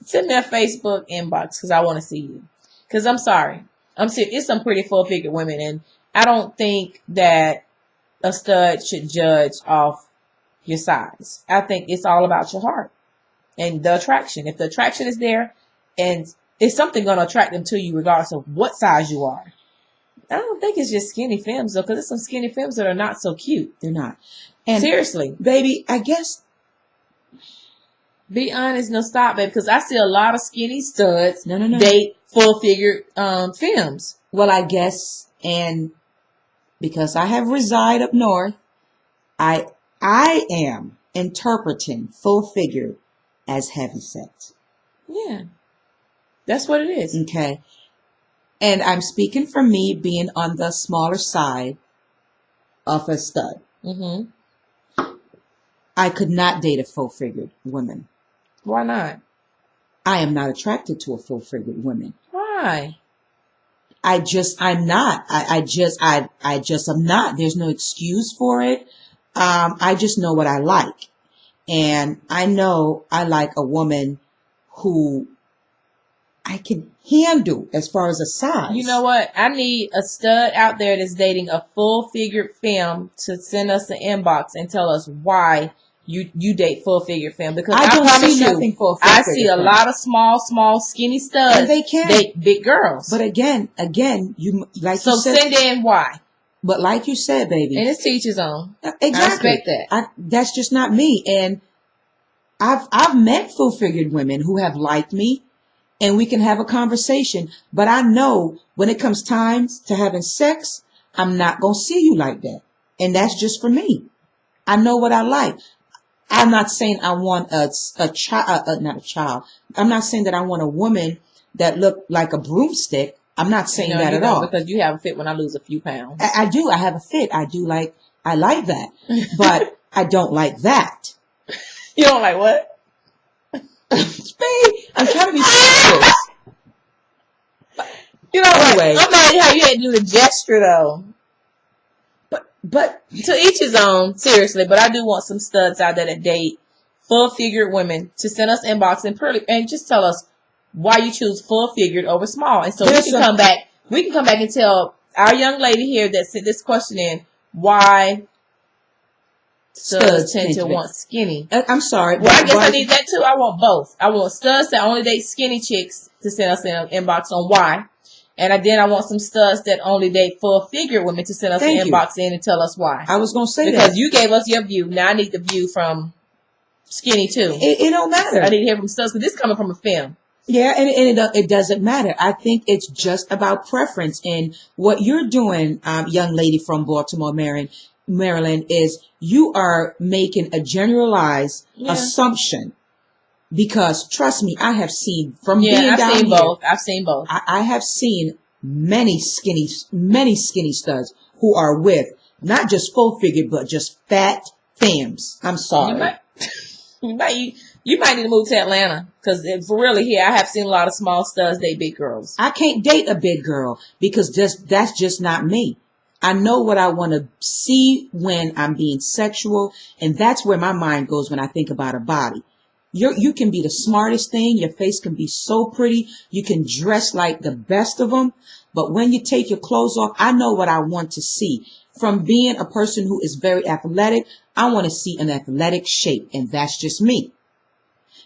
Send me a Facebook inbox because I want to see you. Because I'm sorry. I'm serious. It's some pretty full-figured women, and I don't think that a stud should judge off your size. I think it's all about your heart and the attraction. If the attraction is there, and it's something going to attract them to you regardless of what size you are. I don't think it's just skinny femmes, though, because there's some skinny femmes that are not so cute. They're not. And seriously. Baby, I guess. Be honest. No, stop, baby, because I see a lot of skinny studs No. date full-figured femmes. Well, I guess, and because I have reside up north, I am interpreting full-figured as heavyset. Yeah. That's what it is. Okay. And I'm speaking for me being on the smaller side of a stud. I could not date a full-figured woman. Why not? I am not attracted to a full-figured woman. Why? I'm not. I just am not. There's no excuse for it. I just know what I like. And I know I like a woman who I can handle as far as a size. You know what? I need a stud out there that's dating a full-figured femme to send us an inbox and tell us why you date full-figured femme. Because I promise you, I see a lot of small, skinny studs. And they can date big girls. But again, you like so you said. So send in why. But like you said, baby. And it's teachers on. Exactly. I respect that. That's just not me. And I've met full-figured women who have liked me, and we can have a conversation. But I know when it comes time to having sex, I'm not going to see you like that. And that's just for me. I know what I like. I'm not saying I want a child, not a child. I'm not saying that I want a woman that looked like a broomstick. I'm not saying that at all. Because you have a fit when I lose a few pounds. I do. I have a fit. I like that. But I don't like that. You don't like what? I'm trying to be serious. You know, anyway. I'm mad at how you had to do the gesture, though. But to each his own, seriously. But I do want some studs out there that date full-figured women to send us inbox and just tell us why you choose full-figured over small. And so we can come back and tell our young lady here that sent this question in why studs tend to want skinny. I'm sorry. Well, I guess I need that too. I want both. I want studs that only date skinny chicks to send us an inbox on why. And then I want some studs that only date full-figured women to send us an inbox in and tell us why. I was going to say that. Because you gave us your view. Now I need the view from skinny too. It don't matter. I need to hear from studs because this is coming from a femme. Yeah, and it doesn't matter. I think it's just about preference. And what you're doing, young lady from Baltimore, Maryland, is you are making a generalized assumption. Because trust me, I have seen from being down here. I've seen both. I have seen many skinny studs who are with not just full-figured, but just fat femmes. I'm sorry. You might need to move to Atlanta because for really here, I have seen a lot of small studs date big girls. I can't date a big girl because that's just not me. I know what I want to see when I'm being sexual, and that's where my mind goes when I think about a body. You can be the smartest thing. Your face can be so pretty. You can dress like the best of them. But when you take your clothes off, I know what I want to see. From being a person who is very athletic, I want to see an athletic shape. And that's just me.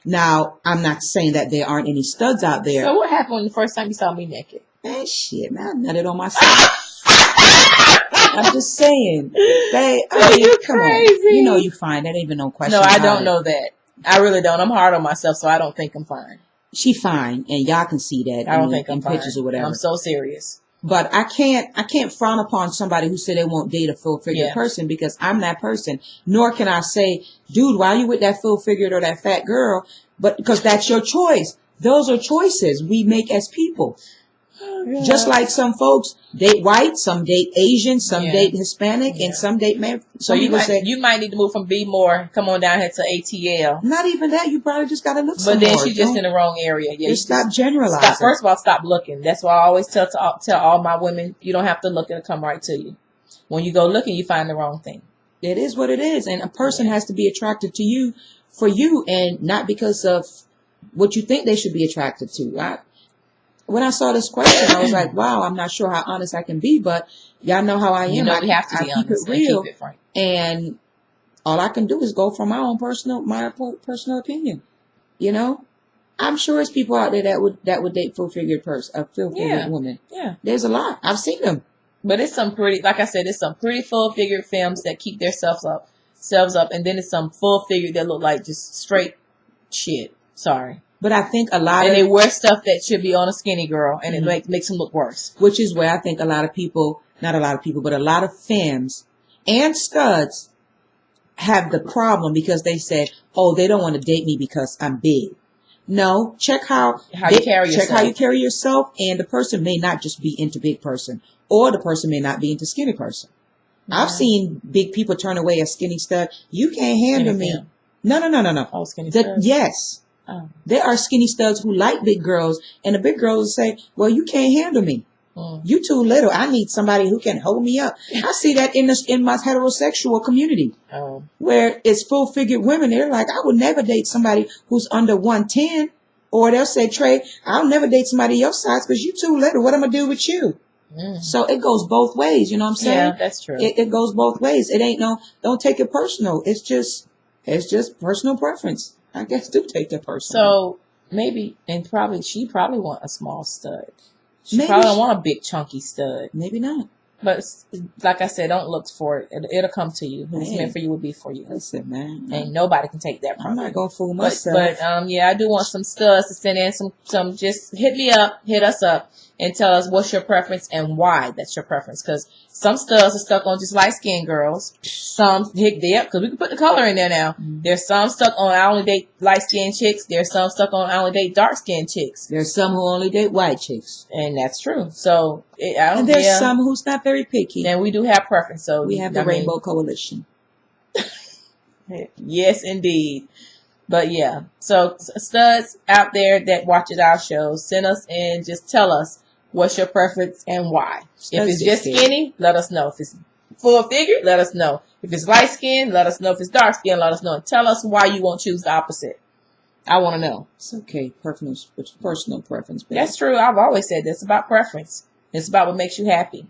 Now, I'm not saying that there aren't any studs out there. So what happened when the first time you saw me naked? Man, shit, man. I nutted on myself. I'm just saying. Babe, I mean, come on. You know you fine. That ain't even no question. No, I don't know that. I really don't. I'm hard on myself, so I don't think I'm fine. She fine, and y'all can see that. I don't think I'm in fine. Pictures or whatever. I'm so serious. But I can't frown upon somebody who said they won't date a full-figured person, because I'm that person. Nor can I say, dude, why are you with that full-figured or that fat girl? But because that's your choice. Those are choices we make as people. Oh, just like some folks date white, some date Asian, some date Hispanic, and some date man. So you might need to move from B more, come on down here to ATL. Not even that. You probably just got to look. But then she's just in the wrong area. Yeah, stop generalizing. First of all, stop looking. That's why I always tell all my women, you don't have to look; it'll come right to you. When you go looking, you find the wrong thing. It is what it is, and a person has to be attracted to you for you, and not because of what you think they should be attracted to. When I saw this question, I was like, wow, I'm not sure how honest I can be, but y'all know how I am. We have to be honest. Keep it real. And keep it frank. And all I can do is go from my own personal opinion. You know, I'm sure there's people out there that would date full-figured woman. Yeah. There's a lot. I've seen them. But it's some pretty, like I said, it's some pretty full-figured femmes that keep their selves up. And then it's some full-figured that look like just straight shit. Sorry. But I think and they wear stuff that should be on a skinny girl, and it makes them look worse. Which is where I think a lot of people, not a lot of people, but a lot of femmes and studs have the problem, because they said, oh, they don't want to date me because I'm big. No, check how you carry yourself, and the person may not just be into big person, or the person may not be into skinny person. I've seen big people turn away a skinny stud. You can't handle me. No. Oh, skinny studs? Yes. Oh. There are skinny studs who like big girls, and the big girls will say, well, you can't handle me. You too little. I need somebody who can hold me up. I see that in my heterosexual community, where it's full-figured women. They're like, I would never date somebody who's under 110. Or they'll say, Trey, I'll never date somebody your size because you too little. What am I gonna do with you? So it goes both ways. You know what I'm saying? Yeah, that's true. It goes both ways. It ain't don't take it personal. It's just personal preference. I guess do take that person. So maybe, and she probably want a small stud. She probably don't want a big chunky stud. Maybe not. But like I said, don't look for it. It'll come to you. Who's meant for you will be for you. Listen, man. And nobody can take that from I'm not gonna fool myself. But I do want some studs to send in some. Just hit us up, and tell us what's your preference and why that's your preference. Because some studs are stuck on just light skinned girls. Some because we can put the color in there now. There's some stuck on I only date light skinned chicks. There's some stuck on I only date dark skinned chicks. There's some who only date white chicks, and that's true. So and there's some who's not very picky. And we do have preference. So we have the Rainbow Coalition. Yes, indeed. But yeah, so studs out there that watches our shows, send us in. Just tell us what's your preference and why. If it's just skinny, let us know. If it's full figure, let us know. If it's light skin, let us know. If it's dark skin, let us know. And tell us why you won't choose the opposite. I want to know. It's okay. Personal preference. Baby. That's true. I've always said that's about preference. It's about what makes you happy.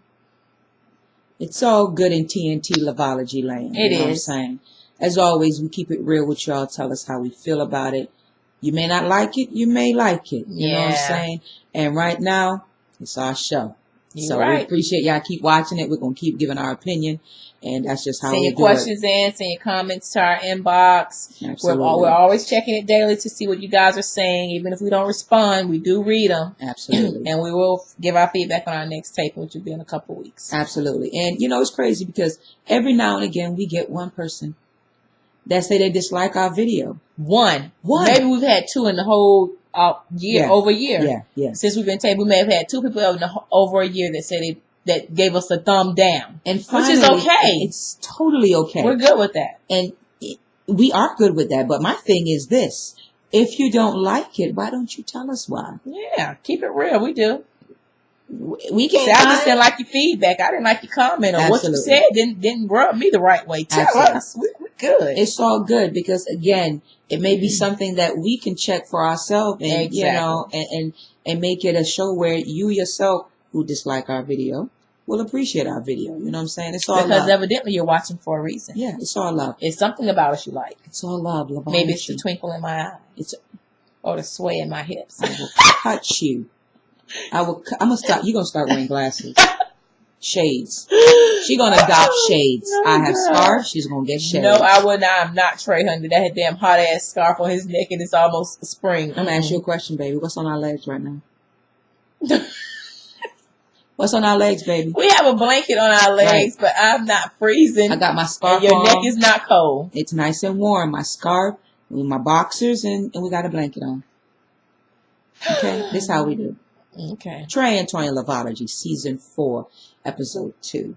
It's all good in TNT Loveology land. It is. What I'm saying? As always, we keep it real with y'all. Tell us how we feel about it. You may not like it. You may like it. You know what I'm saying? And right now, it's our show. So we appreciate y'all. Keep watching it. We're going to keep giving our opinion. And that's just how we do it. Send your questions in. Send your comments to our inbox. Absolutely. We're always checking it daily to see what you guys are saying. Even if we don't respond, we do read them. Absolutely. And we will give our feedback on our next tape, which will be in a couple weeks. Absolutely. And, it's crazy because every now and again we get one person that say they dislike our video. One. Maybe we've had two in the whole year, over a year. Yeah. Since we've been taping, we may have had two people over a year that said that gave us a thumb down. And finally, which is okay. It's totally okay. We're good with that. And we are good with that. But my thing is this. If you don't like it, why don't you tell us why? Yeah. Keep it real. We do. We can't. I just didn't like your feedback. I didn't like your comment, or what you said didn't rub me the right way. Tell us. We're good. It's all good because again, it may be something that we can check for ourselves, and and make it a show where you yourself who dislike our video will appreciate our video. You know what I'm saying? It's all because love. Evidently you're watching for a reason. Yeah, it's all love. It's something about us you like. It's all love. Maybe it's the twinkle in my eye. Or the sway in my hips. I will cut you. I'm gonna stop. You're gonna start wearing glasses. Shades. She gonna adopt shades. I have scarf. She's gonna get shades. No, I will not. I'm not Trey Hunter. That damn hot ass scarf on his neck and it's almost spring. I'm gonna ask you a question, baby. What's on our legs right now? What's on our legs, baby? We have a blanket on our legs, but I'm not freezing. I got my scarf and your on. neck is not cold. It's nice and warm. My scarf, with my boxers, and we got a blanket on. Okay, this is how we do. Okay. Trey and Tonya Loveology, Season 4, Episode 2.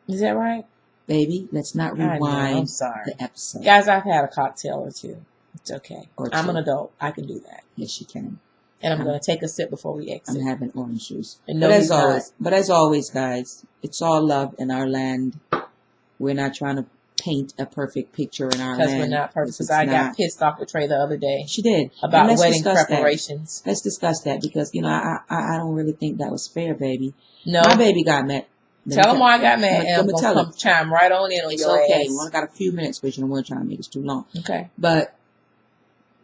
Is that right? Baby, let's not rewind I'm sorry. the episode. Guys, I've had a cocktail or two. It's okay. Or I'm two. an adult. I can do that. Yes, you can. And I'm going to take a sip before we exit. I'm having orange juice. And no, but as always, guys, it's all love in our land. We're not trying to paint a perfect picture in our land. Because we're not perfect. Because I got pissed off with Trey the other day. She did. About wedding preparations. Let's discuss that because, I don't really think that was fair, baby. No. My baby got mad. Tell him why I got mad. And I'm going to come chime right on in on your ass. It's okay. We only got a few minutes, but you don't want to try to make it too long. Okay. But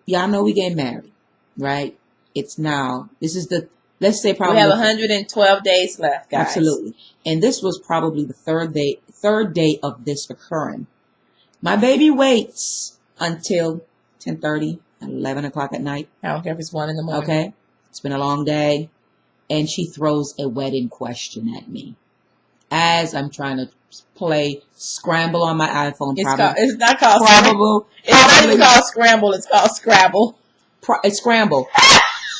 y'all know we getting married, right? It's now. This is let's say probably. We have 112 days left, guys. Absolutely. And this was probably the third day of this occurring. My baby waits until 10:30, 11 o'clock at night. I don't care if it's 1 in the morning. Okay. It's been a long day. And she throws a wedding question at me. As I'm trying to play Scramble on my iPhone. It's not called Scramble. It's not even called Scramble. It's called Scrabble. It's Scramble.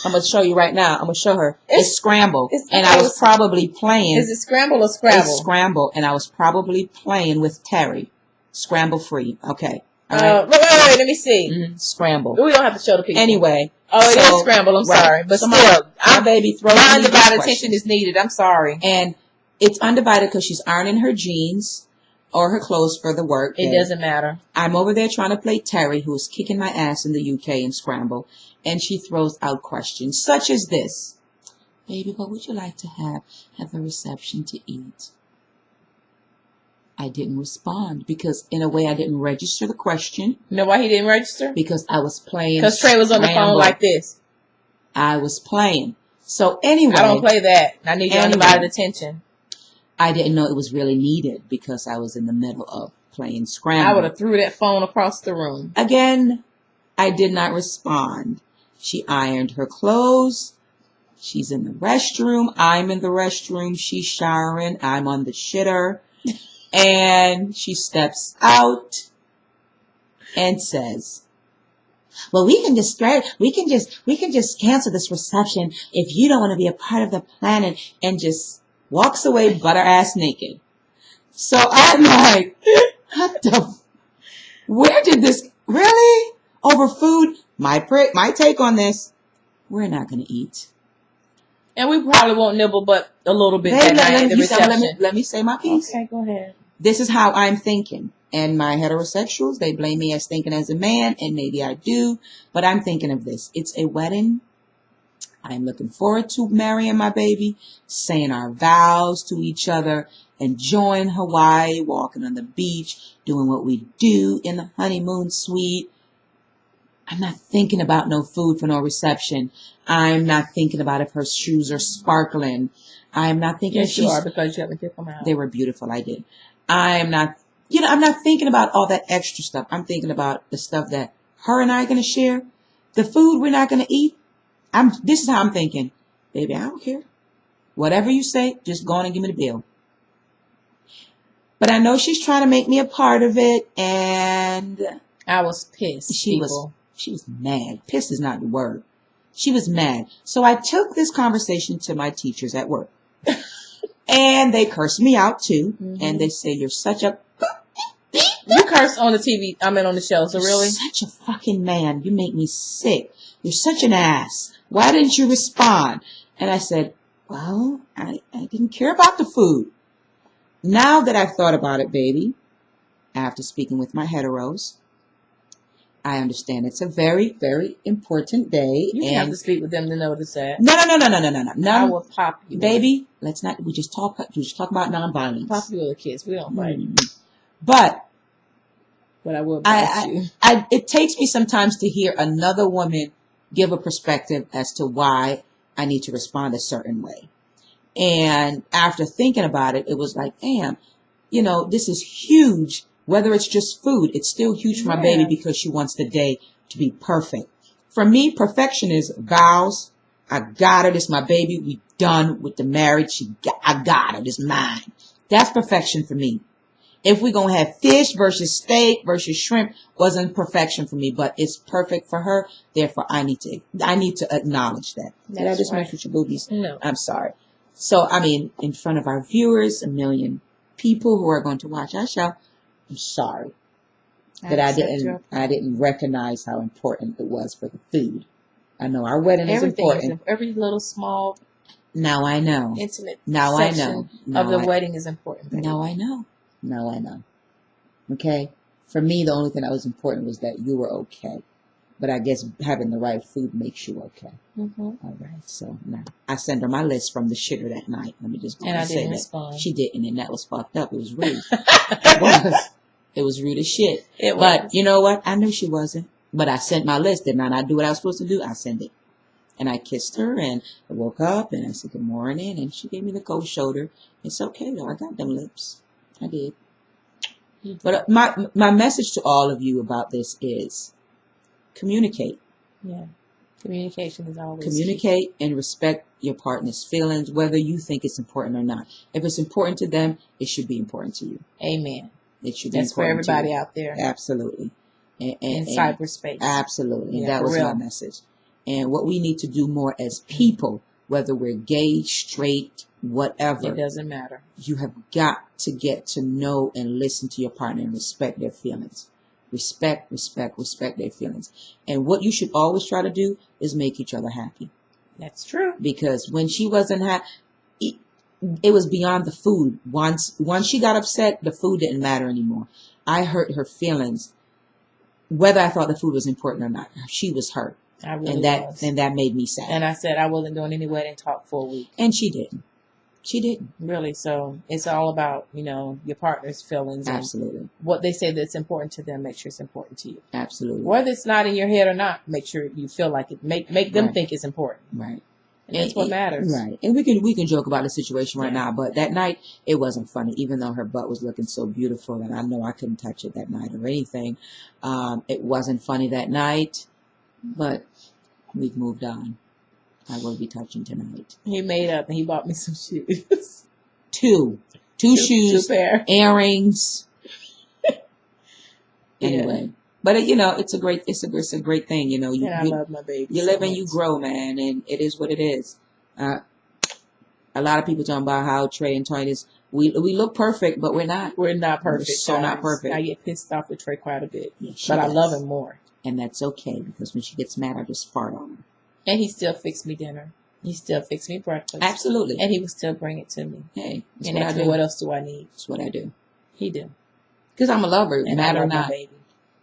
I'm going to show you right now. I'm going to show her. It's Scramble. And I was probably playing. Is it Scramble or Scrabble? It's Scramble. And I was probably playing with Terry. Scramble free. Okay. All right. Wait. Let me see. Mm-hmm. Scramble. We don't have to show the people. Anyway. Oh, it is Scramble. I'm sorry. But still, my baby throws my undivided attention is needed. I'm sorry. And it's undivided because she's ironing her jeans or her clothes for the work. It doesn't matter. I'm over there trying to play Terry, who's kicking my ass in the UK in Scramble. And she throws out questions such as this. Baby, what would you like to have at the reception to eat? I didn't respond because in a way I didn't register the question. You know why he didn't register? Because I was playing. Because Trey was on the phone like this. I was playing. So anyway. I don't play that. I need your undivided attention. I didn't know it was really needed because I was in the middle of playing Scramble. I would have threw that phone across the room. Again, I did not respond. She ironed her clothes. She's in the restroom. I'm in the restroom. She's showering. I'm on the shitter. And she steps out and says, well, we can just cancel this reception if you don't want to be a part of the plan, and just walks away butter ass naked. So I'm like, where did this really over food? My take on this, we're not going to eat. And we probably won't nibble but a little bit that night at the reception. Let me say my piece. Okay, go ahead. This is how I'm thinking. And my heterosexuals, they blame me as thinking as a man, and maybe I do, but I'm thinking of this. It's a wedding. I'm looking forward to marrying my baby, saying our vows to each other, enjoying Hawaii, walking on the beach, doing what we do in the honeymoon suite. I'm not thinking about no food for no reception. I'm not thinking about if her shoes are sparkling. I'm not thinking. Yes, you are, because you haven't picked them out. They were beautiful. I did. I'm not thinking about all that extra stuff. I'm thinking about the stuff that her and I are going to share. The food we're not going to eat. This is how I'm thinking. Baby, I don't care. Whatever you say, just go on and give me the bill. But I know she's trying to make me a part of it, and I was pissed. She was mad. Pissed is not the word. She was mad. So I took this conversation to my teachers at work. And they cursed me out too. Mm-hmm. And they say, you're such a... You curse on the TV, on the show, so really? You're such a fucking man. You make me sick. You're such an ass. Why didn't you respond? And I said, well, I didn't care about the food. Now that I've thought about it, baby, after speaking with my heteros, I understand it's a very, very important day. You have to speak with them to notice that. No. I will pop you. Baby, let's not, we just talk about nonviolence. Pop you with the kids. We don't fight. But I will bless you. It takes me sometimes to hear another woman give a perspective as to why I need to respond a certain way. And after thinking about it, it was like, damn, this is huge. Whether it's just food, it's still huge for my baby because she wants the day to be perfect. For me, perfection is vows. I got her. This is my baby. We done with the marriage. I got her. This is mine. That's perfection for me. If we're going to have fish versus steak versus shrimp, wasn't perfection for me, but it's perfect for her. Therefore, I need to acknowledge that. Did I just mess with your boobies? No. I'm sorry. So, in front of our viewers, 1 million people who are going to watch our show, I'm sorry that I didn't recognize how important it was for the food. I know our wedding is important. Every little small. Now I know. Intimate. Now I know. Of the wedding is important. Baby. Now I know. Now I know. Okay? For me, the only thing that was important was that you were okay. But I guess having the right food makes you okay. Mm-hmm. All right. So now I sent her my list from the shitter that night. Let me just go and I say didn't that. Respond. She didn't, and that was fucked up. It was rude. It was rude as shit. But you know what? I knew she wasn't. But I sent my list. Did not I do what I was supposed to do? I sent it. And I kissed her, and I woke up, and I said good morning, and she gave me the cold shoulder. It's okay, though. I got them lips. I did. But my message to all of you about this is communicate. Yeah. Communication is always Communicate and respect your partner's feelings, whether you think it's important or not. If it's important to them, it should be important to you. Amen. It should be That's for important everybody to you. out there. Absolutely. In cyberspace. Absolutely. Yeah, that was real. my message. And what we need to do more as people, whether we're gay, straight, whatever. It doesn't matter. You have got to get to know and listen to your partner and respect their feelings. Respect their feelings. And what you should always try to do is make each other happy. That's true. Because when she wasn't happy, it was beyond the food. Once she got upset, the food didn't matter anymore. I hurt her feelings, whether I thought the food was important or not. She was hurt. I really was. And that made me sad. And I said I wasn't doing any wedding talk for a week. And she didn't. She didn't. Really. So it's all about, your partner's feelings. Absolutely. And what they say that's important to them, make sure it's important to you. Absolutely. Whether it's not in your head or not, make sure you feel like it. Make them think it's important. Right. And that's what matters. Right. And we can joke about the situation right now, but that night it wasn't funny, even though her butt was looking so beautiful and I know I couldn't touch it that night or anything. It wasn't funny that night, but we've moved on. I will be touching tonight. He made up and he bought me some shoes. Two shoes, 2 pair. earrings. Anyway, but it's a great thing. And I love my baby. You live and you grow, man, and it is what it is. A lot of people talking about how Trey and Tonya we look perfect, but we're not. We're not perfect. We're so not perfect. I get pissed off with Trey quite a bit, Yeah, but I love him more. And that's okay because when she gets mad, I just fart on her. And he still fixed me dinner. He still fixed me breakfast. Absolutely. And he would still bring it to me. Hey, and ask me what else do I need? That's what I do. He do. Because I'm a lover, and mad I or love not. my baby.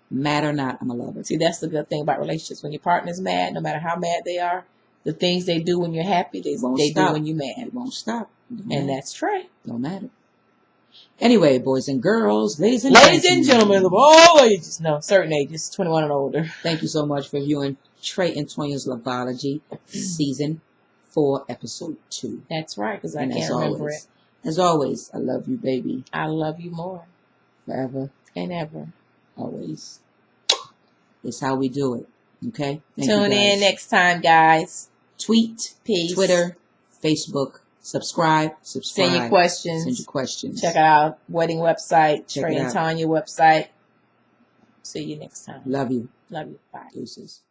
Mad or not, I'm a lover. See, that's the good thing about relationships. When your partner's mad, no matter how mad they are, the things they do when you're happy, they do when you're mad. It won't stop. And that's Trey. No matter. Anyway, boys and girls, ladies and gentlemen of all ages. No, certain ages, 21 and older. Thank you so much for viewing Trey and Tonya's Loveology, Season 4, Episode 2. That's right, because I can't remember it. As always, I love you, baby. I love you more. Forever. And ever. Always. It's how we do it. Okay? Tune in next time, guys. Tweet, peace. Twitter, Facebook. Subscribe. Send your questions. Send your questions. Check out our wedding website, Trey and Tonya website. See you next time. Love you. Love you. Bye. Deuces.